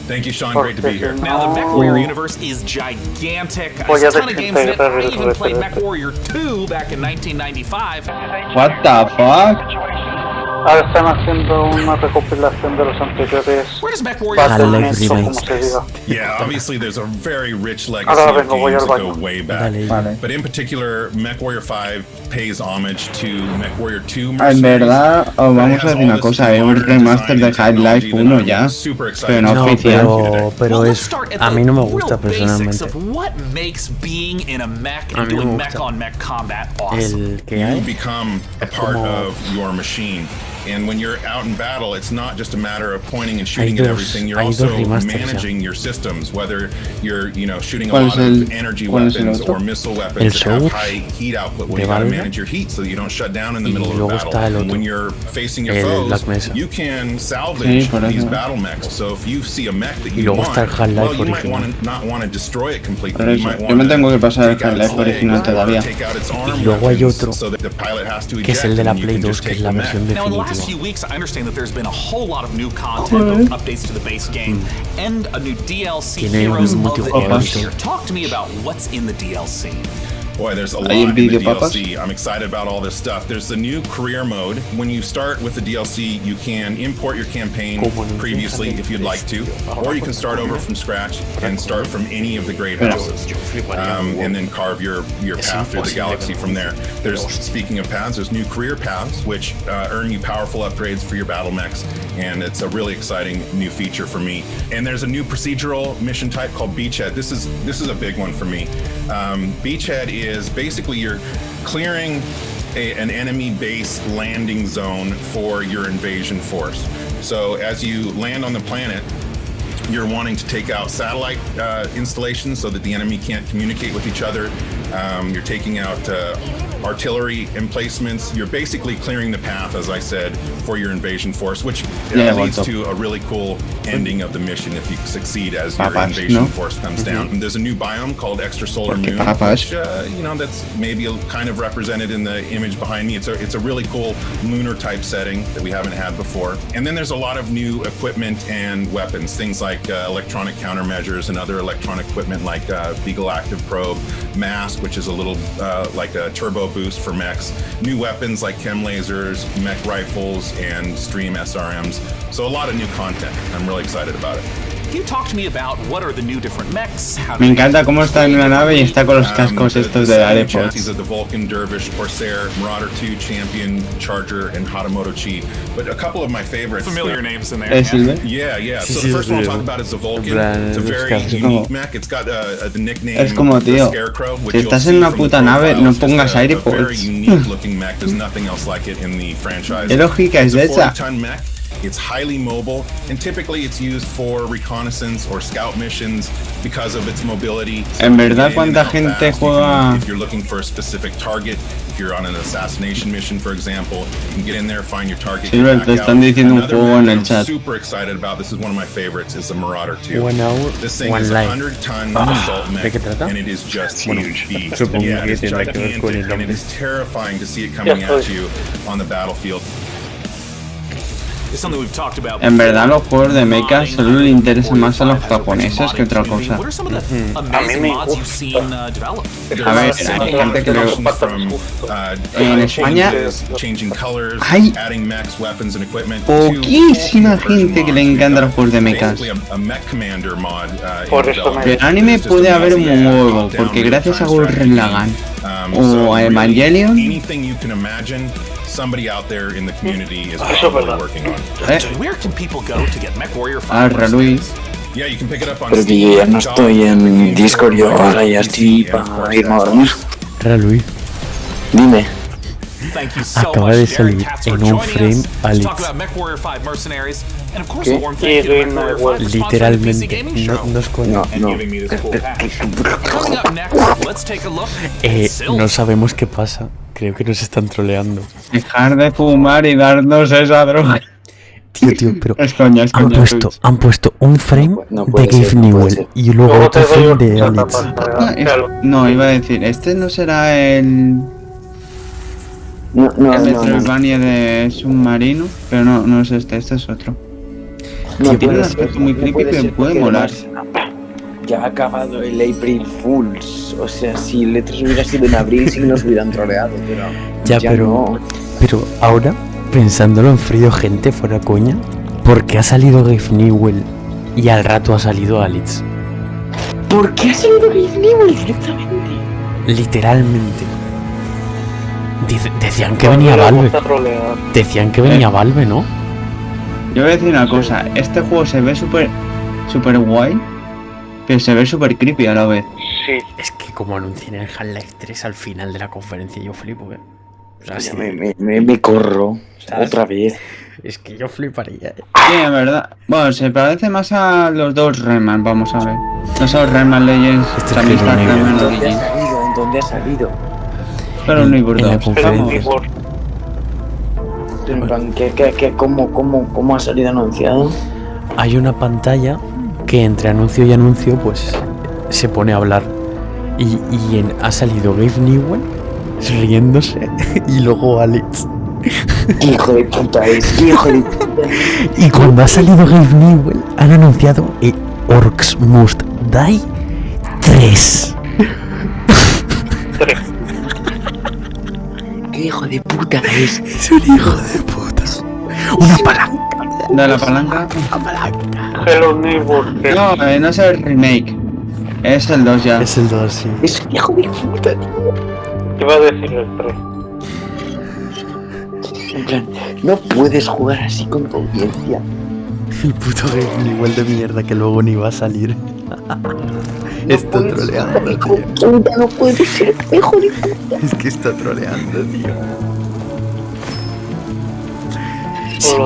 Thank you, Sean. Great to be here. Now, the MechWarrior universe is gigantic. A ton of games in it. I even played MechWarrior 2 back in 1995. What the fuck? Ahora están haciendo una recopilación de los anteriores. Half-Life como se diga. Yeah, obviously there's a very rich legacy of games that go way back. But in particular, MechWarrior 5 pays homage to MechWarrior 2. En verdad, os vamos a decir una cosa, es un remaster de Half-Life 1 ya, pero no oficial. Pero es, a mí no me gusta personalmente. A mí no me gusta. El que hay. You become a part of your machine. And when you're out in battle, it's not just a matter of pointing and shooting at everything. You're also managing your systems, whether you're, shooting a lot of energy weapons or missile weapons that have high heat output. Well, you gotta manage your heat so you don't shut down in the middle of the battle. And when you're facing your foes, you can salvage these battle mechs. So if you see a mech that you want, well, you might not want to destroy it completely. You might Yo me tengo que pasar el take out its Half-Life original todavía. Y luego hay otro, que es el de la Play 2, que es la versión definitiva. Last few weeks, I understand that there's been a whole lot of new content, both updates to the base game and a new DLC, Heroes of Adventure. Talk to me about what's in the DLC. Boy, there's a lot in the DLC. I'm excited about all this stuff. There's the new career mode. When you start with the DLC, you can import your campaign previously if you'd like to, or you can start over from scratch and start from any of the great houses, and then carve your path through the galaxy from there. Speaking of paths, there's new career paths, which earn you powerful upgrades for your battle mechs, and it's a really exciting new feature for me. And there's a new procedural mission type called Beachhead. This is a big one for me. Beachhead is basically you're clearing an enemy base landing zone for your invasion force. So as you land on the planet, you're wanting to take out satellite installations so that the enemy can't communicate with each other. You're taking out artillery emplacements. You're basically clearing the path, as I said, for your invasion force, which leads to a really cool ending of the mission if you succeed as your invasion force comes down. And there's a new biome called Extrasolar Moon, which that's maybe kind of represented in the image behind me. It's a really cool lunar type setting that we haven't had before. And then there's a lot of new equipment and weapons, things like electronic countermeasures and other electronic equipment like Beagle Active Probe, Mask, which is a little like a turbo boost for mechs, new weapons like chem lasers, mech rifles, and stream SRMs. So a lot of new content. I'm really excited about it. Can you talk to me about what are the new different mechs? Me encanta cómo está en una nave y está con los cascos estos de AirPods. The Vulcan, Dervish, Corsair, Marauder 2, Champion, Charger, and Hatamoto Chi. But a couple of my favorites. Familiar names in there. Yeah. So the first one I'll talk about is the Vulcan. It's a very unique mech. It's got the nickname es como, tío, Scarecrow, si estás en una puta nave, no pongas AirPods. Very unique looking mech. There's nothing else like it in the franchise. ¿Qué lógica es esa? It's highly mobile, and typically it's used for reconnaissance or scout missions because of its mobility. En verdad, cuánta gente juega. If you're looking for a specific target, if you're on an assassination mission, for example, you can get in there, find your target. Silver, te están diciendo un juego en el chat. Super excited about. This is one of my favorites. Is the Marauder 2. 1 hour, this thing is 100-ton assault mech, and it is just huge. Yeah, it's gigantic, and it is terrifying to see it coming at you on the battlefield. En verdad los juegos de mecha solo le interesan más a los japoneses que otra cosa. A mí me gusta. A ver, hay gente que en España hay poquísima gente que le encanta los juegos de mechas. Pero en anime puede haber un huevo, porque gracias a Gurren Lagann o a Evangelion somebody out there in the community is probably working on it. Where can people go to get Mech Warrior 5? Yeah, you can pick it up on Pero que yo ya no estoy en Discord, yo ahora ya estoy para irme a dormir. Luis, dime. Acaba de salir en un frame Alex. Literalmente, no es coña. No sabemos qué pasa. Creo que nos están troleando. Dejar de fumar y darnos esa droga. Tío, pero es coña, han puesto un frame de Gabe Newell y luego otro frame de Alex. No, iba a decir, este no será el Metroidvania de submarino, pero no es este es otro. No tiene un aspecto muy creepy que puede molar. Ya ha acabado el April Fools, o sea, si el E3 hubiera sido en abril sí que nos hubieran troleado, pero pero ahora, pensándolo en frío, gente, fuera coña, ¿por qué ha salido Gabe Newell y al rato ha salido Alex? ¿Por qué ha salido Gabe Newell directamente? Literalmente. Decían que venía Valve. Decían que venía Valve, ¿no? Yo voy a decir una cosa, este juego se ve súper guay, pero se ve súper creepy a la vez. Sí. Es que como anuncian el Half-Life 3 al final de la conferencia, yo flipo, O sea, sí. me corro, ¿sabes? Otra vez. Es que yo fliparía, Sí, en verdad. Bueno, se parece más a los dos Rayman, vamos a ver. No son Rayman Legends, también está Rayman Origins. ¿Dónde ha salido? Pero no en la conferencia. En plan, ¿cómo ha salido anunciado? Hay una pantalla que entre anuncio y anuncio pues se pone a hablar y ha salido Gabe Newell riéndose y luego Alex. Hijo de puta Y cuando ha salido Gabe Newell han anunciado Orcs Must Die 3. 3. ¿Qué hijo de puta es? Es un hijo de puta. Una palanca. Da la palanca. Hello Neighbor. No, no es el remake. Es el 2 ya. Es el 2, sí. Es un hijo de puta, tío. Iba a decir el 3. En plan, no puedes jugar así con tu audiencia. El puto game igual de mierda que luego ni va a salir. Está troleando, tío. No puede ser, hijo de puta. Es que está troleando, tío. Sí,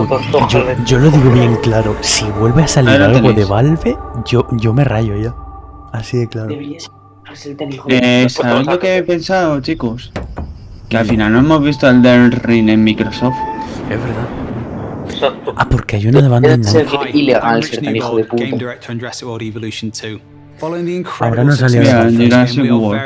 yo lo digo bien claro. Si vuelve a salir algo de Valve, yo me rayo ya. Así de claro. ¿Sabéis lo que he pensado, chicos? Que al final no hemos visto el del Ring en Microsoft. Es verdad. Ah, porque hay una de banda ilegal ser tan hijo de puta. Ahora no salió Jurassic World.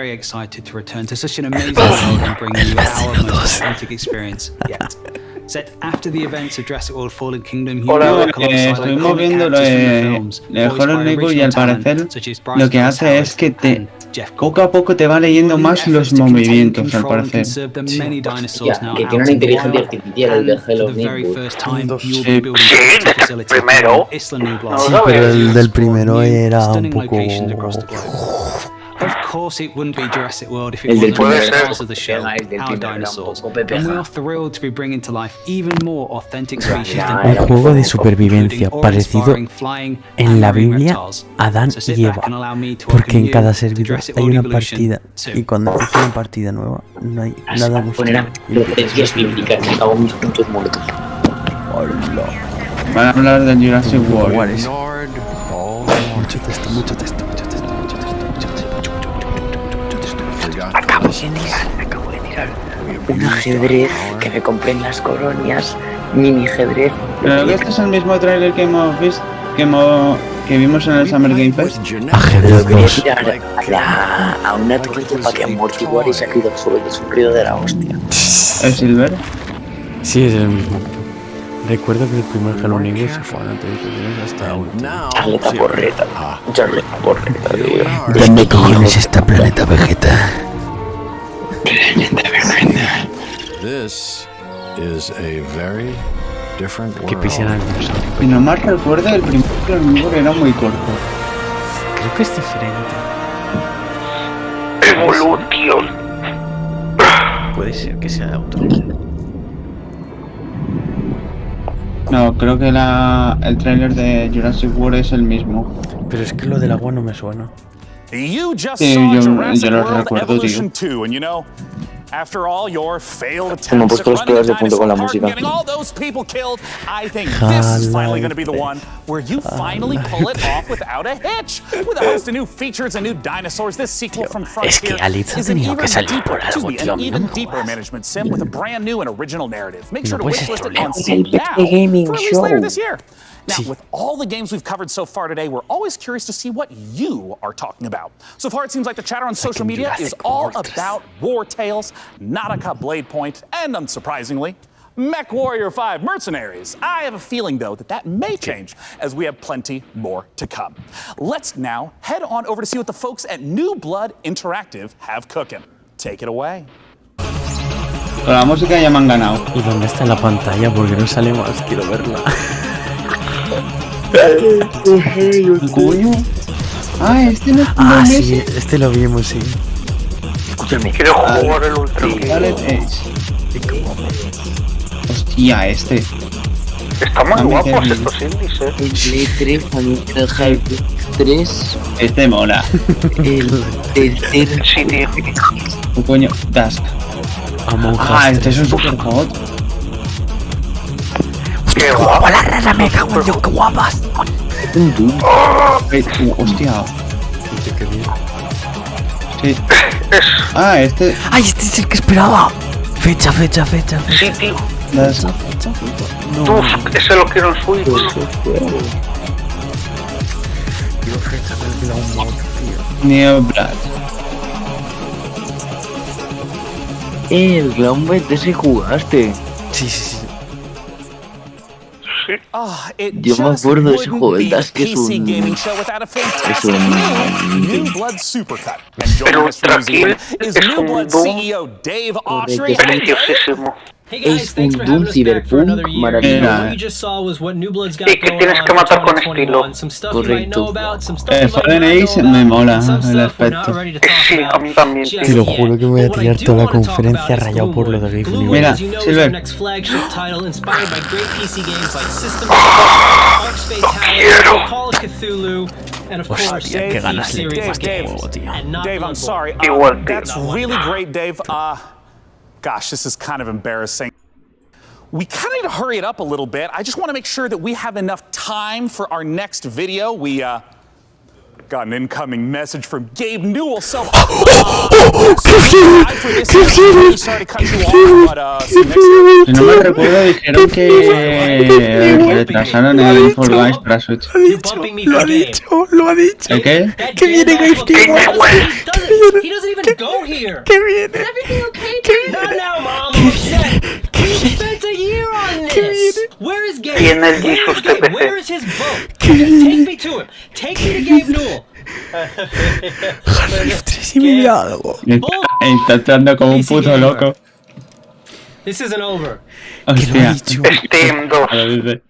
Estuvimos viendo lo de Horror Neighbor y al parecer lo que hace es que poco a poco te va leyendo más los movimientos, al parecer. Sí. Que tiene una inteligencia artificial el de Hello Neighbor. Primero. Sí, pero el del primero era un poco... Of course, it wouldn't be Jurassic World if it wasn't for the stars of the show, our dinosaurs. And we are thrilled to be bringing to life even more authentic species than Un juego de supervivencia parecido en la Biblia a Adán y Eva, porque en cada servidor hay una partida y cuando empieza una partida nueva no hay nada poner profecías bíblicas, me cago en mis puntos muertos. Van a hablar del Jurassic World. Mucho texto. Acabo de tirar un ajedrez que me compré en las colonias, mini ajedrez. Pero que este es el mismo trailer que hemos visto, que vimos en el Summer Game Fest. Ajedrez 2. Voy a tirar a una torreta para que amortiguar y salir del suelo de sufrido de la hostia. ¿El Silver? Sí, es el mismo. Recuerdo que el primer Hello Neighbor se fue a la televisión hasta último. Charleta porreta. Charleta porreta, tío. ¿Dónde cojones está Planeta Vegeta? Planeta Vegeta. This is a very different world. Que pisciana el dinosaurio. Si no mal recuerdo, el primer Hello Neighbor era muy corto. Creo que es diferente. Evolución. Puede ser que sea otro. No, creo que el trailer de Jurassic World es el mismo. Pero es que lo del agua no me suena. Sí, yo lo recuerdo, tío. After all your failed Como attempts puesto los at pelos de running punto con la dinosaur música. park and getting all those people killed, I think this is finally going to be the one where you finally pull it off without a hitch. With a host of new features and new dinosaurs, this sequel from Frontier is an even deeper management sim with a brand new and original narrative. Make sure to wishlist it on Steam now for release later this year. Now, with all the games we've covered so far today, we're always curious to see what you are talking about. So far, it seems like the chatter on social media is all about War Tales, Nautica Blade Point, and unsurprisingly, Mech Warrior 5 Mercenaries. I have a feeling, though, that may change as we have plenty more to come. Let's now head on over to see what the folks at New Blood Interactive have cooking. Take it away. Con la música ya me han ganado. ¿Y dónde está la pantalla? Porque no sale más, quiero verla. ¿Coño? Ah, este no es sí, este lo vimos, sí. Escúchame. Quiero jugar el Ultra. Hostia, este. Está muy guapos estos indies, El Play 3, el Half-Life 3. Este mola. El tercer. Sí, tío. Coño, Dusk. Este es un super hot. ¡Qué guapa! ¡La rara me cago en Dios, qué guapas! Hostia. Sí. Este. ¡Ay, este es el que esperaba! Fecha. Sí, tío. Dusk. No. Ese lo quiero en Switch. Neo Black. El Groundbait ese jugaste. Sí. Sí, Yo me acuerdo de ese juego, ¿verdad? Es que es un... Pero Tranquil es un Doom preciosísimo. Es un Doom Cyberpunk maravilloso. Y que tienes que matar con estilo. Correcto. Fallen Ace me mola el aspecto. Sí, a mí también. Te lo juro que me voy a tirar toda la conferencia rayado por lo de Gabe. Mira, Silver. Hostia, qué ganas le tengo a este juego, tío. Dave, I'm sorry. Igual, That's really great, Dave. Gosh, this is kind of embarrassing. We kind of need to hurry it up a little bit. I just want to make sure that we have enough time for our next video. We got an incoming message from Gabe Newell. So, sorry to cut you off, but si no me recuerdo, dijeron que retrasaron el Fall Guys para Switch. Lo ha dicho. ¿El qué? Que viene Gabe He doesn't even go here. Que viene. Is everything okay, Dave? Not now, Mom. I'm upset. We spent a year on this. Where is Gabe? Tiene el Jesus TPC. Where is his boat? Take me to him. Take me to Gabe Newell. Si me dio algo. Está entrando como un puto loco. This isn't over. Hostia. Steam 2.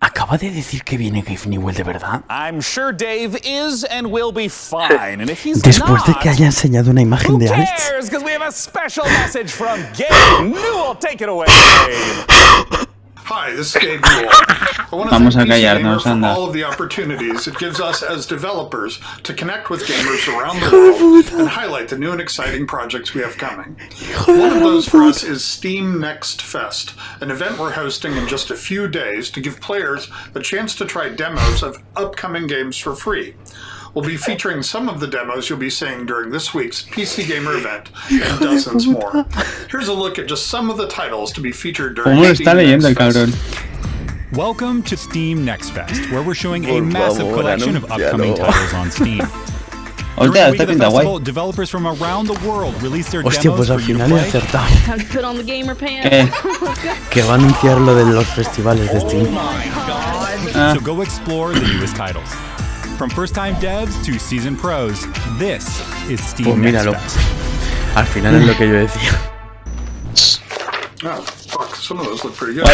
Acaba de decir que viene Gabe Newell de verdad. I'm sure Dave is and will be fine. And if he's Después de que haya enseñado una imagen de Alex. because we have a special message from Gabe Newell. Take it away, Gabe. Hi, this is Gabe Newell. I want to Vamos a thank PC Gamer callarnos, for anda. all of the opportunities it gives us as developers to connect with gamers around the world and highlight the new and exciting projects we have coming. One of those for us is Steam Next Fest, an event we're hosting in just a few days to give players the chance to try demos of upcoming games for free. We'll be featuring some of the demos you'll be seeing during this week's PC Gamer event and dozens more. Here's a look at just some of the titles to be featured during ¿Cómo lo Steam está leyendo el Next cabrón? Welcome to Steam Next Fest, where we're showing a massive collection of upcoming titles on Steam. Hostia, During the está week of the pinta guay. festival, developers from around the world release their Hostia, demos pues al for you to final he play. acertado. Time to put on the gamer pants. Que va a anunciar lo de los festivales de Steam. So go explore the newest titles. From first-time devs to seasoned pros, this is Steam Pues Next míralo. Fest. Al final es lo que yo decía. Oh, fuck, some of those look pretty good.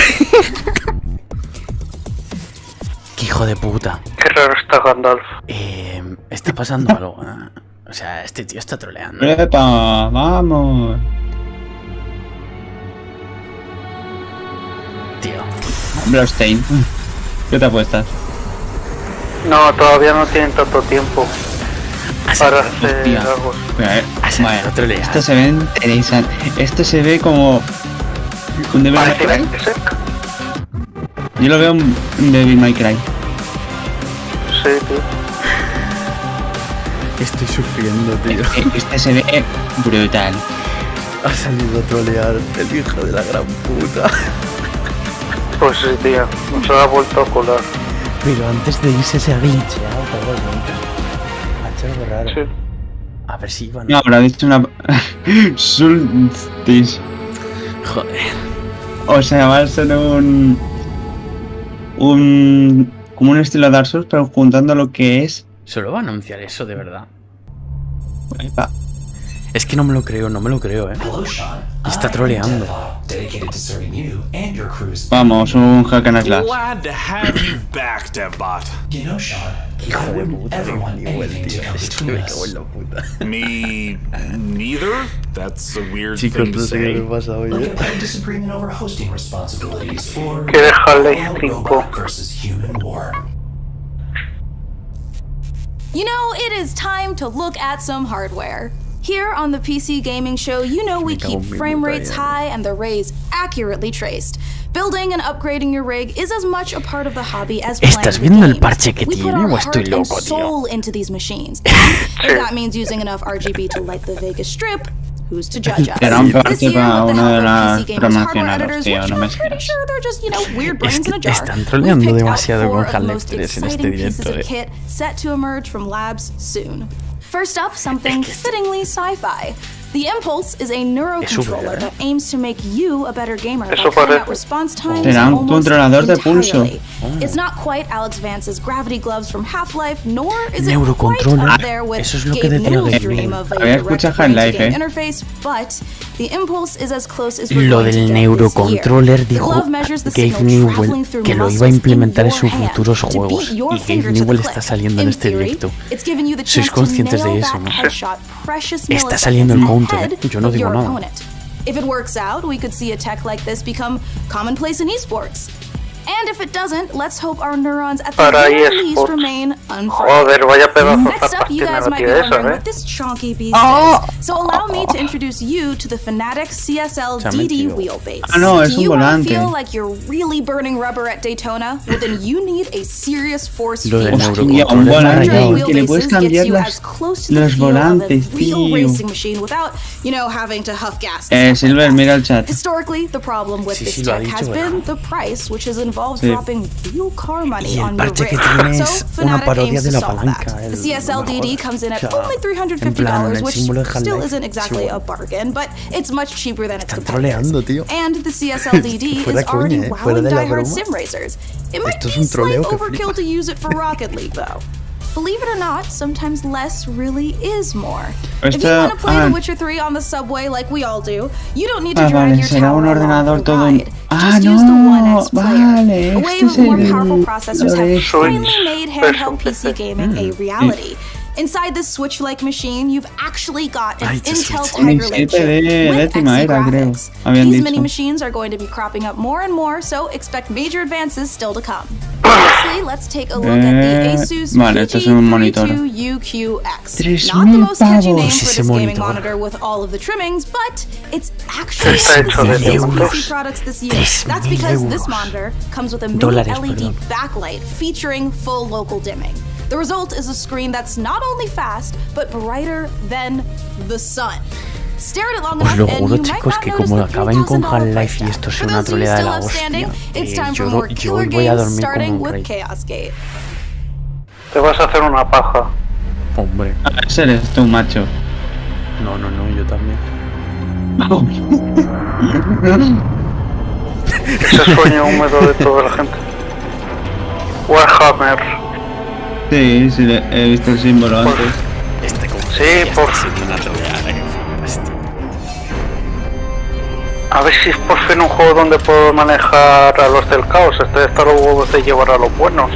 ¡Qué hijo de puta! Qué raro está Gandalf. Está pasando algo. O sea, este tío está troleando. ¡Epa! ¡Vamos! Tío. Bloodstained. ¿Qué te apuestas? No, todavía no tienen tanto tiempo para hacer Hostia. algo. Vaya, trolear. esto se ve interesante. Esto se ve como un Devil May Cry. Yo lo veo un Devil May Cry. Sí, tío. Estoy sufriendo, tío. Este se ve brutal. Ha salido a trolear el hijo de la gran puta. Pues sí, tío. Nos ha vuelto a colar. Pero antes de irse se ha glitcheado totalmente. Ha hecho algo raro. Sí. A ver si van. No, pero ha dicho una... Solstice. Joder. O sea, va a ser como un estilo Dark Souls, pero juntando lo que es... Solo va a anunciar eso, de verdad. Epa. Es que no me lo creo, Y está troleando. Vamos, un hack and slash. Glad to have you back, DevBot. Hijo de puta, Es que me cago en la puta. Me neither? That's a weird Chicos, thing to no sé qué say. me pasa hoy. Que dejarle 5. You know, it is time to look at some hardware. Here on the PC Gaming Show, you know we keep frame rates high and the rays accurately traced. Building and upgrading your rig is as much a part of the hobby as playing ¿Estás the viendo el games. parche que We put tiene our o estoy heart and loco, tío? soul into these machines. If that means using enough RGB to light the Vegas Strip, who's to judge us? Era un This parche year, para with the una de help of las PC Gamer's hardware promocionadas, editors, tío, which no me I'm pretty sigas. sure they're just, you know, weird brains in a jar. Están troleando We've picked out demasiado 4 con of the Half-Life most 3 en este exciting pieces directo, of kit set to emerge from labs soon. First up, something fittingly sci-fi. The Impulse is a neurocontroller that aims to make you a better gamer by Eso cutting parece. out response times Será un almost controlador de pulso. entirely. It's not quite Alex Vance's gravity gloves from Half-Life, nor is it quite Neurocontroller. up there with Eso es lo que Gabe decía Newell's Gabe. dream of a Había direct escuchado brain-to-game Half-Life, interface, but the Impulse is as close as we're Lo going to del get neurocontroller this year. The dijo glove measures the Gabe signal Newell traveling through que lo muscles iba a implementar in en your sus hand futuros to juegos beat your y finger Gabe to the Newell click. está saliendo en In este theory, directo. it's giving you the ¿Sois chance to conscientes de nail eso, that no? headshot precious Está saliendo el milliseconds counter, ahead yo no of digo your nada. opponent. If it works out, we could see a tech like this become commonplace in esports. And if it doesn't, let's hope our neurons at the Para very least eSports. remain unfriendly. Joder, vaya pedazo de Next up, you zapatillas guys might be negativa wondering esa, what this chonky beast is. So allow me to introduce you to the Fanatec CSL DD wheelbase. Ah, no, es Do un you want to volante. feel like you're really burning rubber at Daytona? Well, then you need a serious force Lo del feedback. Hostia, un volante Wheelbases que le puedes gets cambiar you as close to the los feel of a volantes, real tío. racing machine without, you know, having to huff gas. Silver, mira el chat. Historically, the problem with Sí, this sí, lo ha tech has dicho, been the price, which has involved Sí. dropping real car money Y el on your parche que rig. tiene So es una Fanatec parodia aims de to la solve palanca. that. el- The CSL no DD jodas. comes in at O sea, only en plan, $350, el which símbolo de still Half-Life isn't es exactly igual. a bargain, but it's much cheaper than its Están competitors. troleando, tío. And the CSL DD Fuera is already coña, fuera wowing de la diehard broma. sim racers. It might Esto es be un slight troleo que overkill flipa. to use it for Rocket League, though. Believe it or not, sometimes less really is more. If you want to play The Witcher 3 on the subway like we all do, you don't need to drag vale, your será un tower along ordenador the todo. ride. Ah, Just use the no, 1X player. vale, A wave este of es more el. powerful processors have de finally made handheld PC gaming a Mm. reality. Inside this Switch-like machine, you've actually got an Ay, qué Intel Switch. Tiger Lake chip de with décima XE era, creo. graphics. Habían These dicho. mini machines are going to be cropping up more and more, so expect major advances still to come. Lastly, let's take a look at the Asus Vale, esto es un monitor. PG32UQX. 3.000 Not the most catchy name pavos. for Ese this gaming monitor. monitor with all of the trimmings, but it's actually Está one hecho of de the euros. PC products this year. That's because this monitor comes with a mini Dólares, LED perdón. backlight featuring full local dimming. The result is a screen that's not only fast, but brighter than the sun. Stare at it long Os enough lo and juro, you might chicos, not que notice como the acaben con $3,000 price Half-Life y tag. esto es For una those of you troleada de still la outstanding, hostia, it's time for yo, more yo killer hoy voy a games, dormir como starting un with rey. Chaos Gate. Te vas a hacer una paja. Hombre. Ese eres tú, macho. No, no, no, yo también. Ese sueño húmedo de toda la gente. Warhammer. Sí, sí, he visto el símbolo antes. Sí, por... A ver si es por fin un juego donde puedo manejar a los del caos. Estoy hasta los huevos de llevar a los buenos.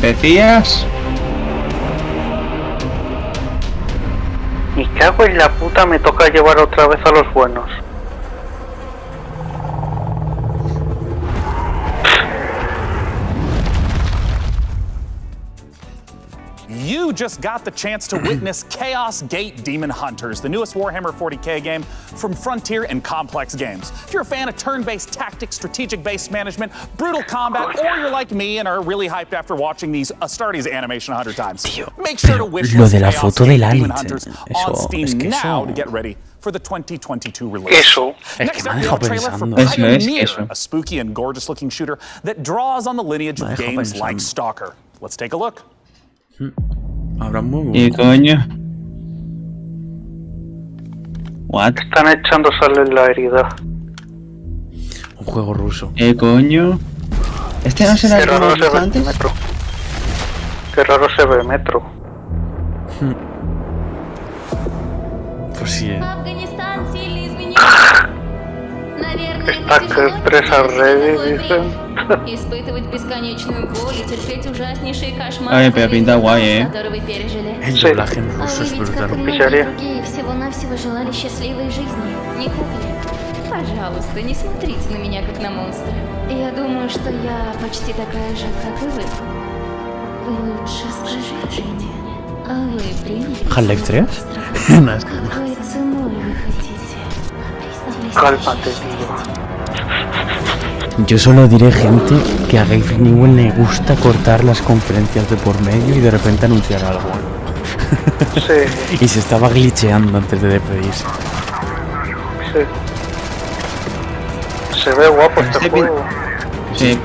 ¿Decías? Me cago en la puta, me toca llevar otra vez a los buenos. You just got the chance to witness Chaos Gate Demon Hunters, the newest Warhammer 40k game from Frontier and Complex Games. If you're a fan of turn-based tactics, strategic-based management, brutal combat, or you're like me and are really hyped after watching these Astartes animation 100 times, make sure to wish Lo de la Chaos foto Gate del Demon Alex, Hunters eso, on Steam es que now eso... to get ready for the 2022 release. Eso. Es Next que me up, ha we dejado have a trailer from pensando. Pioneer, eso. a spooky and gorgeous-looking shooter that draws on the lineage Me ha of dejado games pensando. like Stalker. Let's take a look. Habrá muy ¿Y coño? What? Están echando sal en la herida. Un juego ruso. Coño? ¿Este no será Qué el que raro hemos se visto ve antes? Metro. Qué raro se ve Metro. Pues sí, Está que presa ready, dicen. Испытывать бесконечную боль и терпеть ужаснейшие кошмары, Ay, pero pinta guay, которые вы пережили. El Sí. doblaje en ruso es Ведь, как и brutal. многие Печали. другие, всего-навсего желали счастливой жизни, не так ли? Пожалуйста, не смотрите на меня как на монстра. Я думаю, что я почти такая же, как и вы. Вы лучше скажите мне, а вы примете ¿Half-Life 3? No, es que no. какой ценой вы хотите? Cálmate, tío. Yo solo diré, gente, que a Gabe Newell le gusta cortar las conferencias de por medio y de repente anunciar algo. Sí, Y se estaba glitcheando antes de despedirse. sí. Se ve guapo este juego. Sí.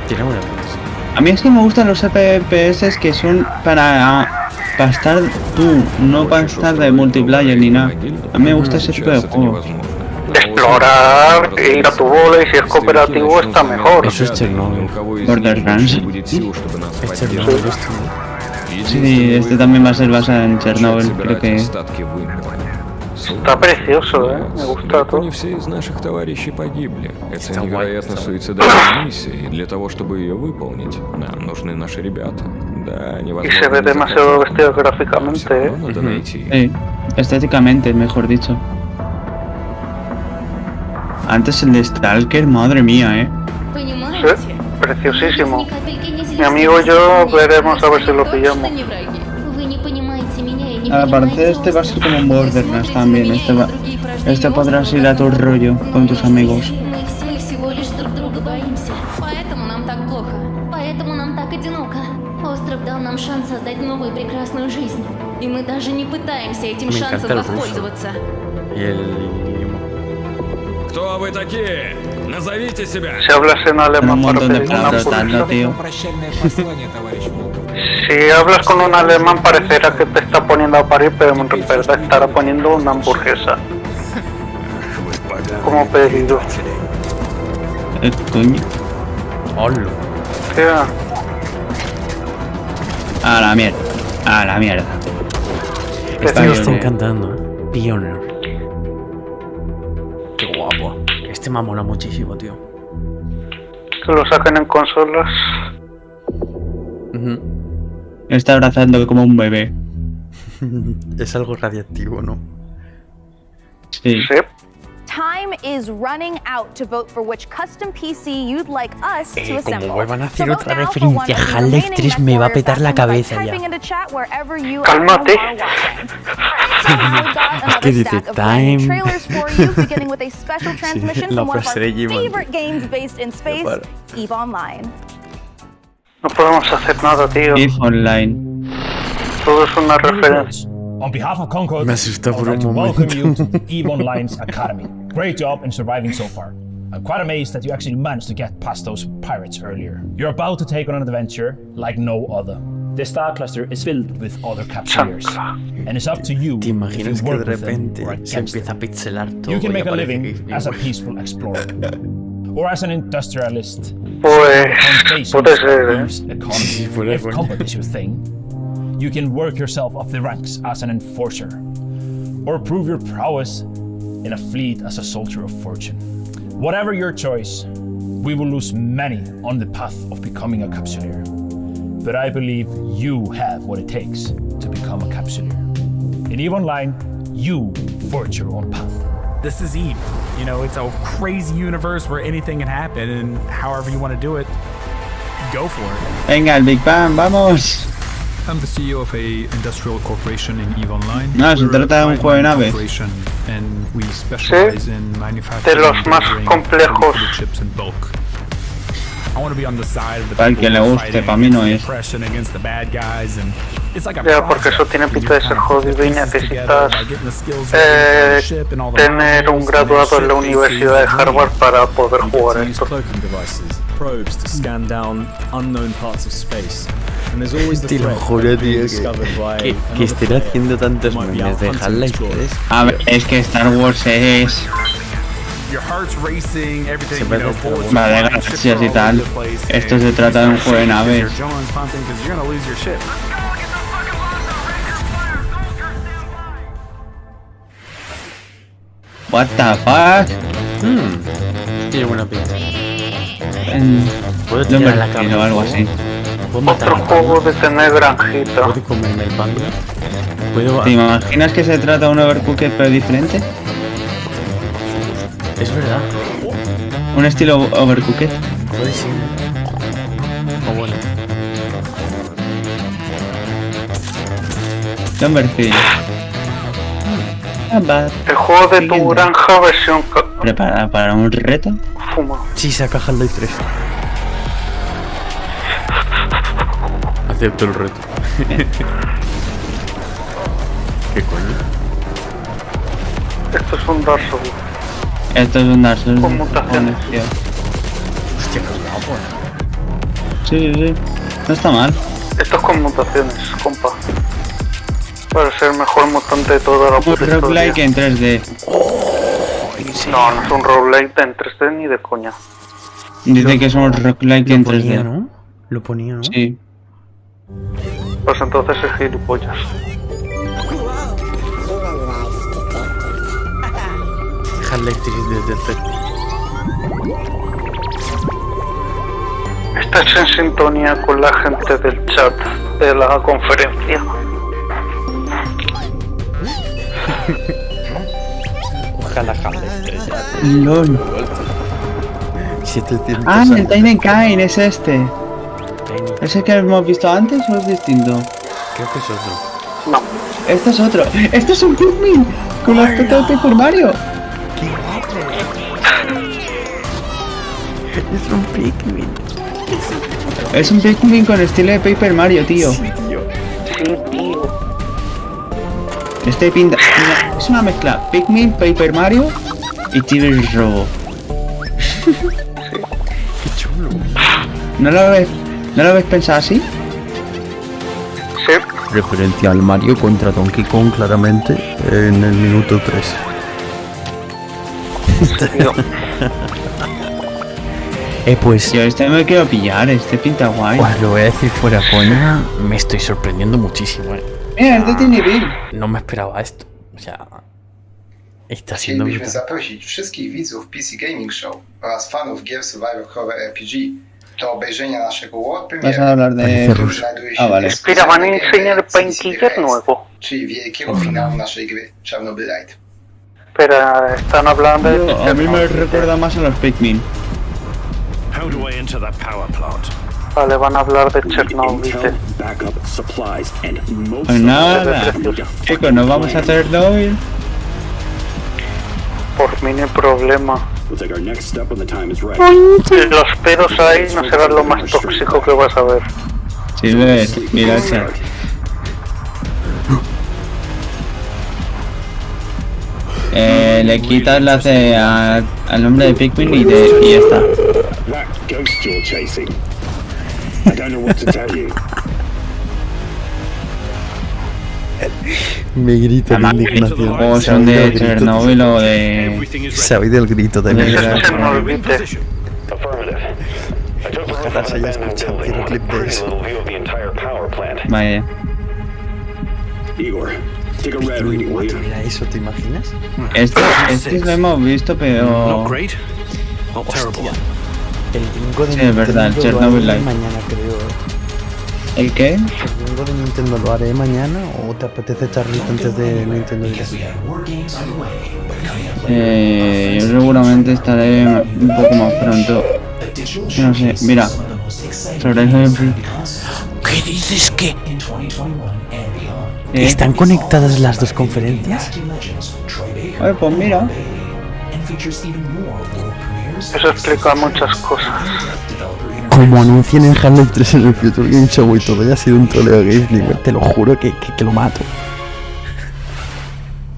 Tiene buena pinta. A mí es que me gustan los FPS que son para para estar tú, no para estar de multiplayer ni nada. A mí me gusta ese tipo de juegos. Explorar, ir a tu bola y si es cooperativo está mejor. Eso es Chernobyl. Borderlands. Es Chernobyl. Sí, este también va a ser basado en Chernobyl, creo que... Está precioso, me gusta todo. Все из наших товарищей погибли. Это невероятно суицидальная миссия, и для того, чтобы ее выполнить, нам нужны наши ребята. Да, Y se ve demasiado vestido gráficamente, Sí, estéticamente, mejor dicho. Antes el de Stalker, madre mía, Sí, preciosísimo. Mi amigo y yo veremos a ver si lo pillamos. Aparte este va a ser como un Borderlands también, este podrás ir a tu rollo con tus amigos. Мы всего лишь друг друга боимся. Поэтому нам так плохо. Поэтому нам так одиноко. Остров дал нам шанс создать новую прекрасную жизнь. И мы даже не пытаемся этим шансом воспользоваться. Кто вы такие? Назовите себя. Si hablas en alemán para pedir una pulsa. Si hablas con un alemán parecerá que te está poniendo a parir, pero en verdad estará poniendo una hamburguesa. Como pedido. Coño. Hola. A la mierda. A la mierda. Este me está encantando, Pioneer. Qué guapo. Este me mola muchísimo, tío. Que lo saquen en consolas. Está abrazando como un bebé. Es algo radiactivo, ¿no? Sí. Time is running out to vote for which custom PC you'd like us to assemble. Como vuelvan a hacer otra referencia a Half-Life 3 me va a petar la cabeza ya. Cálmate. Es que dice Time. La frase de EVE Online. No podemos hacer nada, tío. EVE Online. Todo es una referencia. On behalf of Concord, Me asustó por un I'd like to welcome you momento. to EVE Online's Academy. Great job in surviving so far. I'm quite amazed that you actually managed to get past those pirates earlier. You're about to take on an adventure like no other. The star cluster is filled with other capsuleers, and it's up to you ¿Te if imaginas you que de work with them repente or se against empieza a them. pixelar todo? You can y make a aparece living que- as a peaceful explorer, or as an industrialist. Pues puede ser, Economy. If combat is your thing, you can work yourself up the ranks as an enforcer, or prove your prowess in a fleet as a soldier of fortune. Whatever your choice, we will lose many on the path of becoming a capsuleer. But I believe you have what it takes to become a capsuleer. In EVE Online, you forge your own path. This is EVE. You know, it's a crazy universe where anything can happen, and however you want to do it, go for it. Venga, el Big Bang, vamos. I'm the CEO of a industrial corporation in EVE Online. No, se trata de un juego de naves. And we specialize in manufacturing de los más complejos. chips in bulk. I want to be on the side of the Para el que le guste, para mí no es. oppression against the bad guys, and it's like a Ya, porque eso tiene pinta de ser jodido y necesitas tener un graduado en la Universidad de Harvard para poder jugar esto. Probes to scan down unknown parts of space. And there's always the Te lo threat juro, of being tío, discovered by que another estén player haciendo tantos who might be out memes de hunting Half-Life explorers. 3. A ver, es que Star Wars es... Your heart's racing, everything, Se you know, parece bullets Vale, flying, galaxias ships y all tal. over the place, Esto and se trata de un you juego de start shooting naves. because you're Jones pumping because you're gonna lose your ship. What the fuck? Tiene buena pinta. ¿Puedo No me tirar la refiero cama? algo así. ¿Puedo matar Otro la juego de tener granjita. ¿Puedo comerme el pan? ¿Puedo...? ¿Te imaginas que se trata de un Overcooked pero diferente? Es verdad. Un estilo Overcooked. Puede ser. O bueno. Lumberfield. El juego de tu granja versión ¿Preparada para un reto? fuma. Sí, saca Half-Life 3. Acepto el reto. ¿Qué coño? Esto es un Dark Souls. Esto es un Dark Souls. Con mutaciones. Hostia, qué guapo. Sí, sí, sí. No está mal. Esto es con mutaciones, compa. Para ser el mejor mutante de toda la Un roguelike en 3D. No, no es un roguelike en 3D ni de coña. Dice que es un roguelike en 3D. ¿no? Lo ponía, ¿no? Sí. Pues entonces es gilipollas. ¿Estás en sintonía con la gente del chat de la conferencia? Ojalá Hamlet 3 ya. LOL. Ah, el Tiny Kind es este. ¿Es el que hemos visto antes o es distinto? Creo que es otro. No. Este es otro. ¡Este es un Pikmin! Con las tetas de Paper Mario. ¡Qué guapo! Es un Pikmin. Es un Pikmin con estilo de Paper Mario, tío. Sí, tío. Este pinta... Es una mezcla. Pikmin, Paper Mario y Tigre Robo. Qué chulo. ¿No lo ves pensado así? Sí. Referencia al Mario contra Donkey Kong claramente en el minuto 3. Pues yo este me quiero pillar, este pinta guay. Pues lo voy a decir fuera coña, me estoy sorprendiendo muchísimo, Mira, este tiene Bill. No me esperaba esto. O sea, está siendo Chcielibyśmy zaprosić wszystkich widzów PC Gaming Show oraz fanów gier Survivor Horror RPG do obejrzenia naszego world Vas a hablar de... Ah, vale. Espera, van a enseñar el Painkiller nuevo. czyli wielkiego finału naszej gry Chernobylite. Pero están hablando de... Yo, a mí me recuerda más a los Pikmin. How do I enter the power plant? Vale, van a hablar de Chernobyl. Pues nada, chicos, nos vamos a Chernobyl. Por mí no hay problema. Los pedos ahí no serán lo más tóxico que vas a ver. Sí, ves, mira el chat. Le quitas la C al nombre de Pikmin y ya está. Me grito de indignación. O son de Chernobyl o de... ¿Sabéis del grito de mi Ojalá se haya escuchado, quiero clip de eso. Vaya. Mira eso, ¿te imaginas? Este lo hemos visto, pero... Hostia. El bingo de sí, es verdad, el Chernobyl Live. Mañana creo. ¿El qué? ¿El bingo de Nintendo lo haré mañana o te apetece echarlo antes de Nintendo Direct? Yo seguramente estaré un poco más pronto. No sé, mira. Sobre eso... ¿Qué dices que? ¿Están conectadas las dos conferencias? Oye, pues mira. Eso explica muchas cosas. Como anuncien en Half-Life 3 en el Future Game Show y todo, ya ha sido un troleo a Games, te lo juro que lo mato.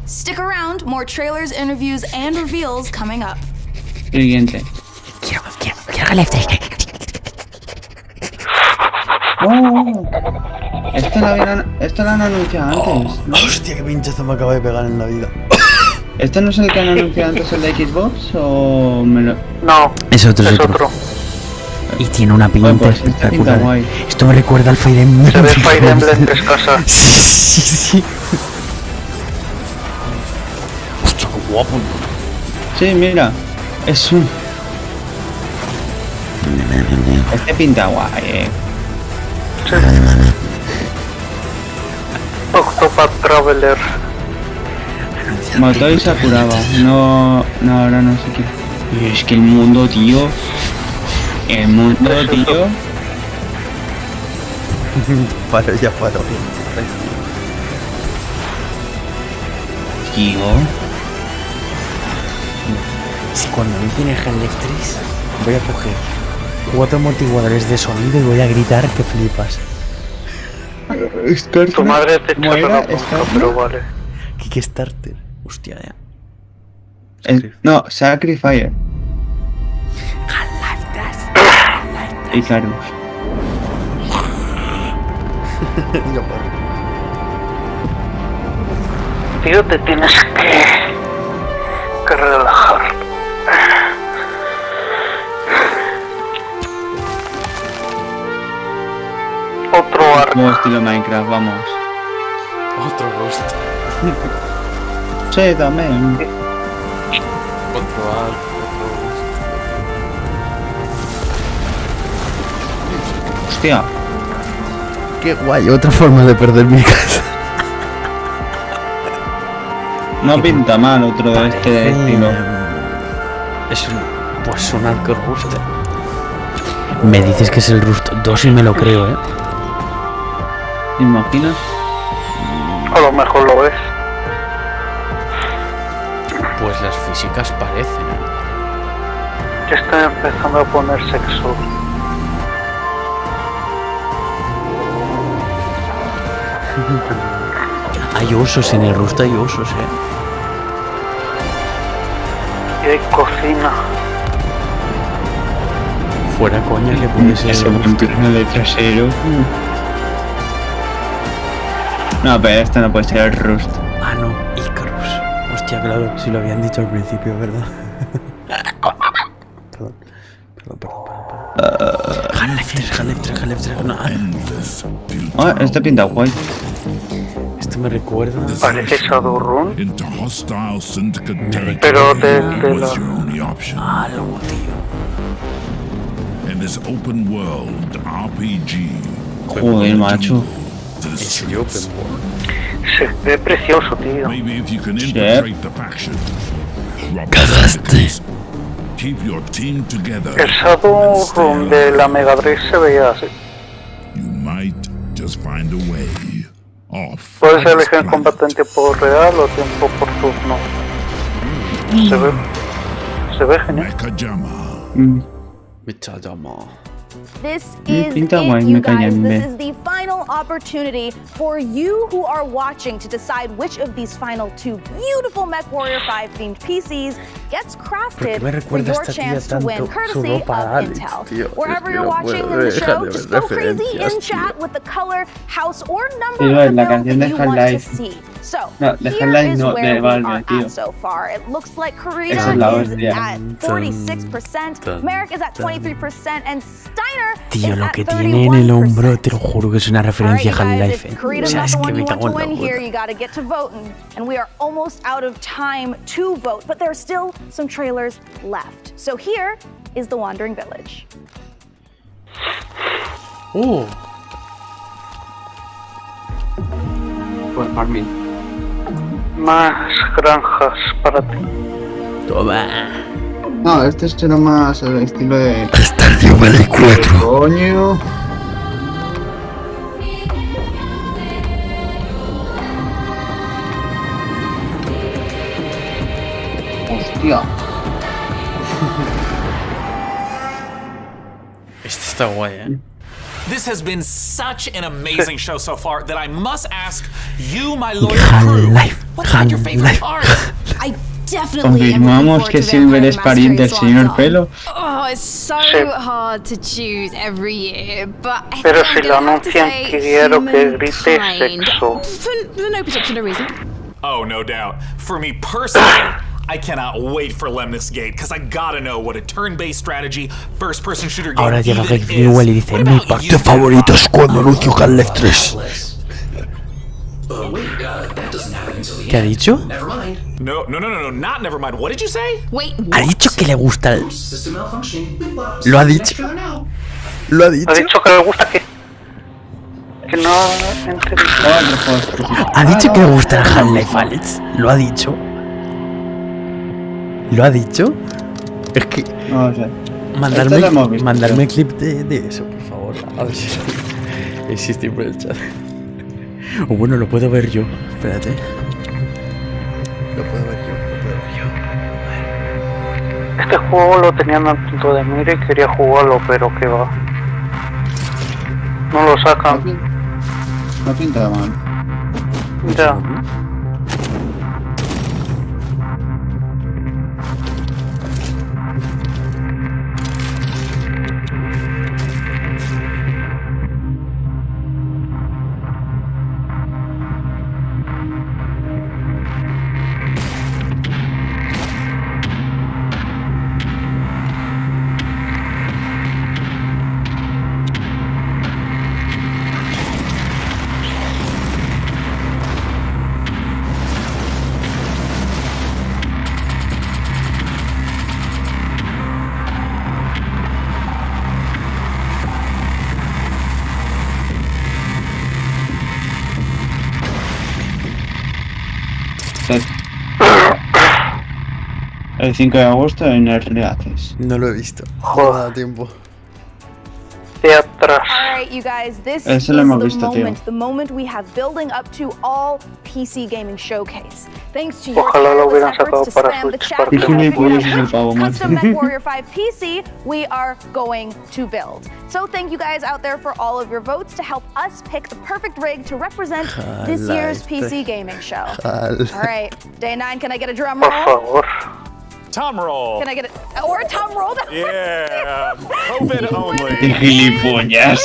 Stick around, more trailers, interviews, and reveals coming up. Siguiente. Quiero Half-Life 3. Oh, esto lo han anunciado antes, ¿no? Hostia, qué pinchazo me acaba de pegar en la vida. ¿Esto no es el que han anunciado antes, el de Xbox? ¿O me lo...? No, es otro. Y tiene una pinta espectacular. Esto me recuerda al Fire Emblem. Se ve Fire Emblem 3 casas. Sí. Hostia, qué guapo. Sí, mira. Es un... Este pinta guay, Sí. Octopath Traveler. Mató y se curaba. No, ahora no sé qué. Y es que el mundo, tío. Paro. Tío. Si cuando me tiene Half-Life 3 voy a coger 4 amortiguadores de sonido y voy a gritar que flipas. Tu madre te echa la boca, pero vale. Kickstarter. Hostia, ya. No, Sacrifier. Y claro. tío, te tienes que relajar. Otro arco. Como estilo Minecraft, vamos. Otro Rust. Sí, también. Otro arco, otro Rust. Hostia. Qué guay, otra forma de perder mi casa. No pinta mal otro de este estilo. Es un arco Rust. Me dices que es el Rust 2 y me lo creo, ¿eh? ¿Te imaginas? A lo mejor lo es. Pues las físicas parecen. Ya está empezando a poner sexo. Hay osos en el Rust, hay osos, Y hay cocina. Fuera coña que puede ser ese buen plano de trasero. No, pero este no puede ser el Rust. Ah, no, Icarus. Hostia, claro, si lo habían dicho al principio, ¿verdad? Perdón. Half-Life 3, no. Ah, este pinta guay. Esto me recuerda... Parece Shadowrun. Pero de la... Ah, loco, tío. Joder, macho. ¿En serio open world? Se ve precioso, tío. Cagaste. El Shadowrun de la Mega Drive se veía así. Puedes elegir combate en tiempo real o tiempo por turno. Se ve genial. This is it, you guys. This is the final opportunity for you who are watching to decide which of these final two beautiful MechWarrior 5 themed PCs gets crafted for your chance to win, courtesy of Intel. Wherever you're watching in the show, just go crazy in chat with the color, house, or number of the build that you want to see. So, here is where we are at so far. It looks like Karina is at 46%, Merrick is at 23%, and Steiner Tío, lo que tiene en el hombro, te lo juro que es una referencia a Half-Life. O sea, es que me cago en la puta. And we are almost out of time to vote, but there are still some trailers left. So here is The Wandering Village. Pues Marmin. Más granjas para ti. Toma. No, este será más el estilo de... Stardew Valley 4. Coño. Hostia. Este está guay, ¿eh? This has been such an amazing show so far that I must ask you, my loyal crew, what's been your favorite part? I definitely confirmamos que Silver es pariente del señor Pelo. Oh, it's so hard to choose every year, but I Pero think si lo I'm gonna have to anuncian, say quiero que human grite kind. sexo. For no particular reason. Oh, no doubt. For me personally, I cannot wait for Lemnis Gate, because I gotta know what a turn-based strategy, first-person shooter game Ahora llega even Gabe Newell y dice: Mi parte favorito es cuando anuncio Half-Life 3. ¿Qué ha dicho? No, not never mind. What did you say? Wait, Ha dicho que le gusta el... Lo ha dicho. Lo ha dicho. Ha dicho que le gusta que no entendí. Ha dicho que le gusta el Half-Life, Alex. Lo ha dicho. ¿Lo ha dicho? Es que... No sé. Mandarme clip de eso, por favor. A ver si existe por el chat. O bueno, lo puedo ver yo. Espérate. Lo puedo ver yo. Este juego lo tenían al punto de mira y quería jugarlo, pero que va. No lo sacan. No pinta mal. Ya. El 5 de agosto en Early Access. No lo he visto. No me da tiempo. Alright, you guys, this is the moment we have building up to all PC gaming showcase. Thanks to your tireless efforts to spam the chat custom MechWarrior 5 PC we are going to build. So thank you guys out there for all of your votes to help us pick the perfect rig to represent this year's PC gaming show. Alright, day 9, can I get a drum roll? Tom roll. Can I get it? Or a Tom roll? Yeah. COVID only. Gilipollas.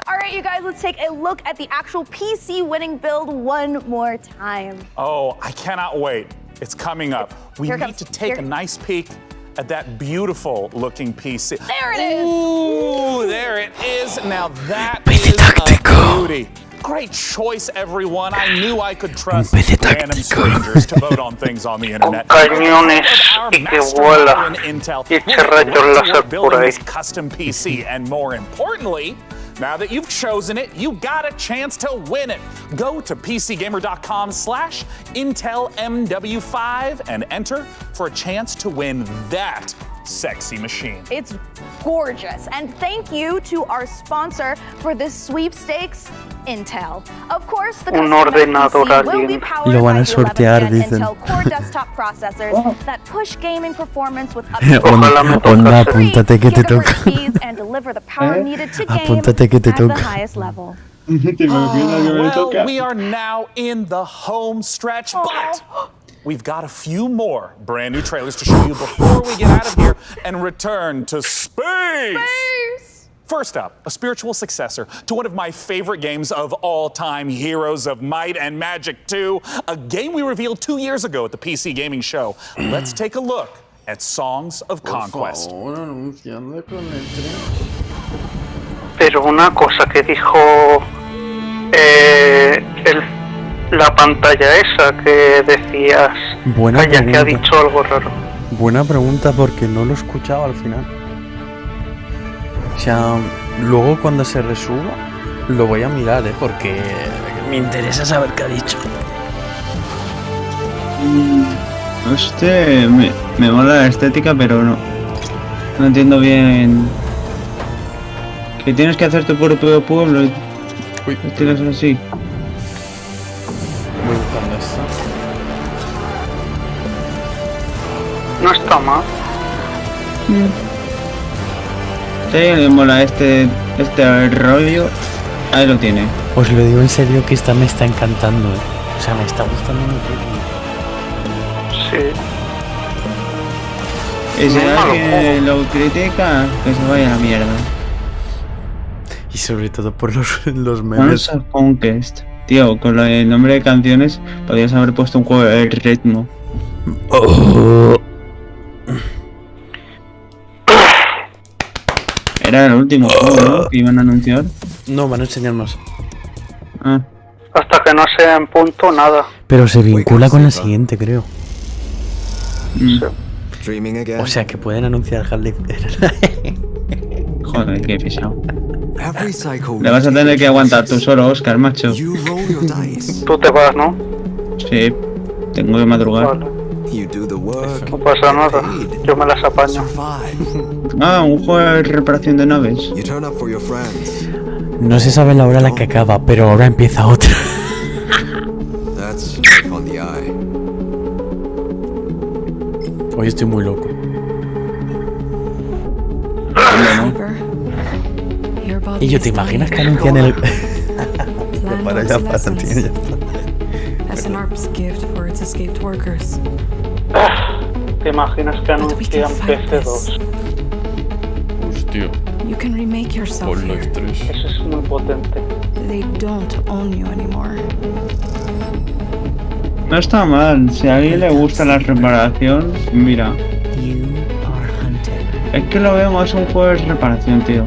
Alright, you guys, let's take a look at the actual PC winning build one more time. Oh, I cannot wait. It's coming up. We need to take a nice peek at that beautiful looking PC. There it is. Ooh, there it is. Now that is a beauty. Great choice, everyone. I knew I could trust random strangers to vote on things on the internet. Cañones y que vuela. Y echa rayos láser por ahí. Custom PC, and more importantly, now that you've chosen it, you got a chance to win it. Go to PCGamer.com/IntelMW5 and enter for a chance to win that sexy machine. It's gorgeous. And thank you to our sponsor for this sweepstakes, Intel. Of course, the custom PC will be powered by the 11th Gen Intel Core desktop processors that push gaming performance with up to Onda, apúntate que te toca. speeds and deliver the power needed to game at the highest level. Well, we are now in the home stretch, but we've got a few more brand new trailers to show you before we get out of here and return to space. First up, a spiritual successor to one of my favorite games of all time, Heroes of Might and Magic 2, a game we revealed 2 years ago at the PC Gaming Show. Let's take a look at Songs of Conquest. Pero una cosa que dijo la pantalla esa que decías, buena vaya que ha dicho algo raro. Buena pregunta porque no lo he escuchado al final. O sea, luego cuando se resuba lo voy a mirar, porque me interesa saber qué ha dicho. Me mola la estética, pero no entiendo bien. Que tienes que hacer tu propio pueblo y tienes así. Voy buscando esto. No está mal. Si a alguien le mola este rollo, ahí lo tiene. Os lo digo en serio que esta me está encantando, O sea, me está gustando mucho. Sí. Y si alguien lo critica, que se vaya a la mierda. Y sobre todo por los memes. Onda Conquest. Tío, con el nombre de canciones podrías haber puesto un juego de ritmo. Era el último juego, ¿no? Que iban a anunciar. No, van a enseñar más. Hasta que no sea en punto, nada. Pero se vincula con la siguiente, creo. Sí. O sea, que pueden anunciar Half-Life. Joder, qué pesado. Le vas a tener que aguantar tú solo, Oscar, macho. Tú te vas, ¿no? Sí, tengo que madrugar. Vale. No pasa nada, yo me las apaño. Un juego de reparación de naves. No se sabe la hora a la que acaba, pero ahora empieza otra. Hoy estoy muy loco. Y yo, ¿te imaginas que anuncian el...? para ya, tío, ya está. ¿Te imaginas que anuncian PC2? Hostia. Por los tres. Eso es muy potente. No está mal, si a alguien le gusta la reparación, mira. Es que lo veo más un juego de reparación, tío.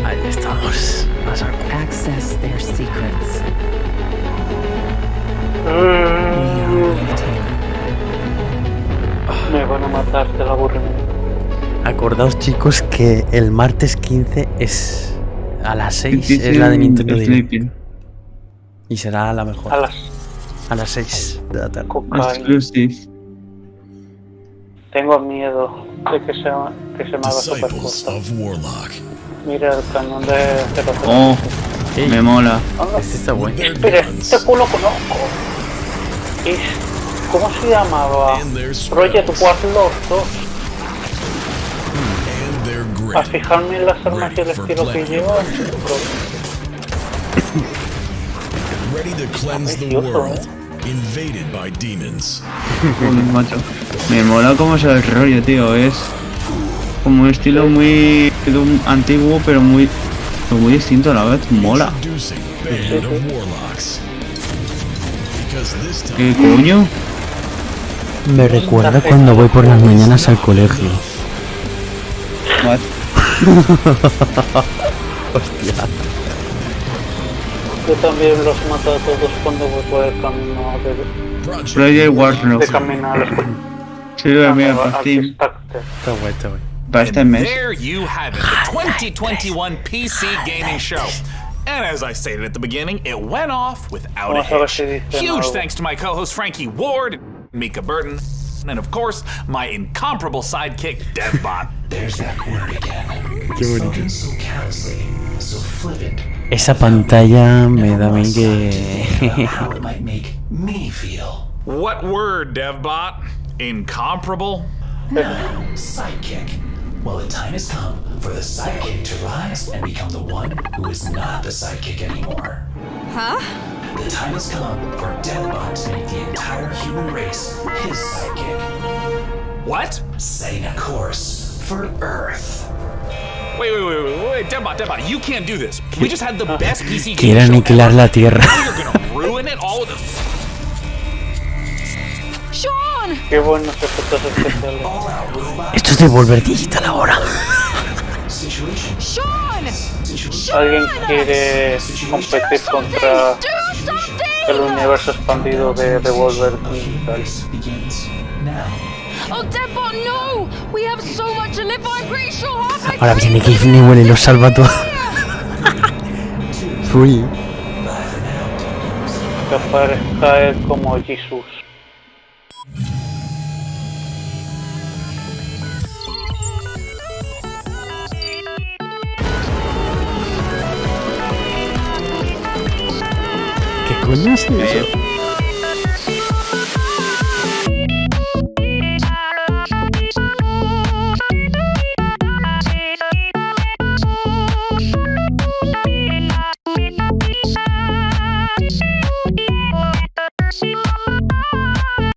Ahí estamos. Me van a matar del aburrimiento. Acordaos, chicos, que el martes 15 es a las 6, es la de Nintendo Direct. Y será la mejor. A las 6 de la tarde. Exclusive. Tengo miedo de que se me haga super corto. Mira el cañón de 0. Oh, me mola. Este está bueno. Espera, este culo conozco. ¿Cómo se llamaba? Project Warlord 2. A fijarme en las armas y el estilo que lleva. Ready to cleanse the world, invaded by demons. Macho. Me mola cómo es el rollo, tío. Es como un estilo muy antiguo, pero muy distinto a la vez. Mola. ¿Qué coño? Me recuerda cuando voy por las mañanas al colegio. What? Hostia. Yo también los mato a todos cuando voy por el camino Project Warlord. de camino a la escuela. Sí, mira, por Steam. Está guay, está guay. Para este mes. There you have it, the 2021 PC gaming show. And as I stated at the beginning, it went off without a hitch. Huge thanks to my co-host Frankie Ward, Mika Burton, and of course, my incomparable sidekick, DevBot. There's that word again. Qué bonito. Spoken so callously, so flippant. Esa pantalla me da a mí que... How it might make me feel. What word, DevBot? Incomparable? No, sidekick. Well, the time has come for the sidekick to rise and become the one who is not the sidekick anymore. Huh? The time has come for DevBot to make the entire human race his sidekick. What? Setting a course for Earth. Wait, DevBot, you can't do this. We just had the best PC Quiere game show aniquilar ever. la Tierra. Now you're gonna ruin it all with a... Sean! Qué buenos efectos especiales. Esto es de volver digital ahora. Sean! Alguien quiere competir contra el universo expandido de Devolver Digital. Oh, DevBot, no! We have so much to live for. I'm pretty sure half my Ahora viene Gifnewell y lo salva todo. Free. Que aparezca él como Jesús. ¿Qué coño es eso?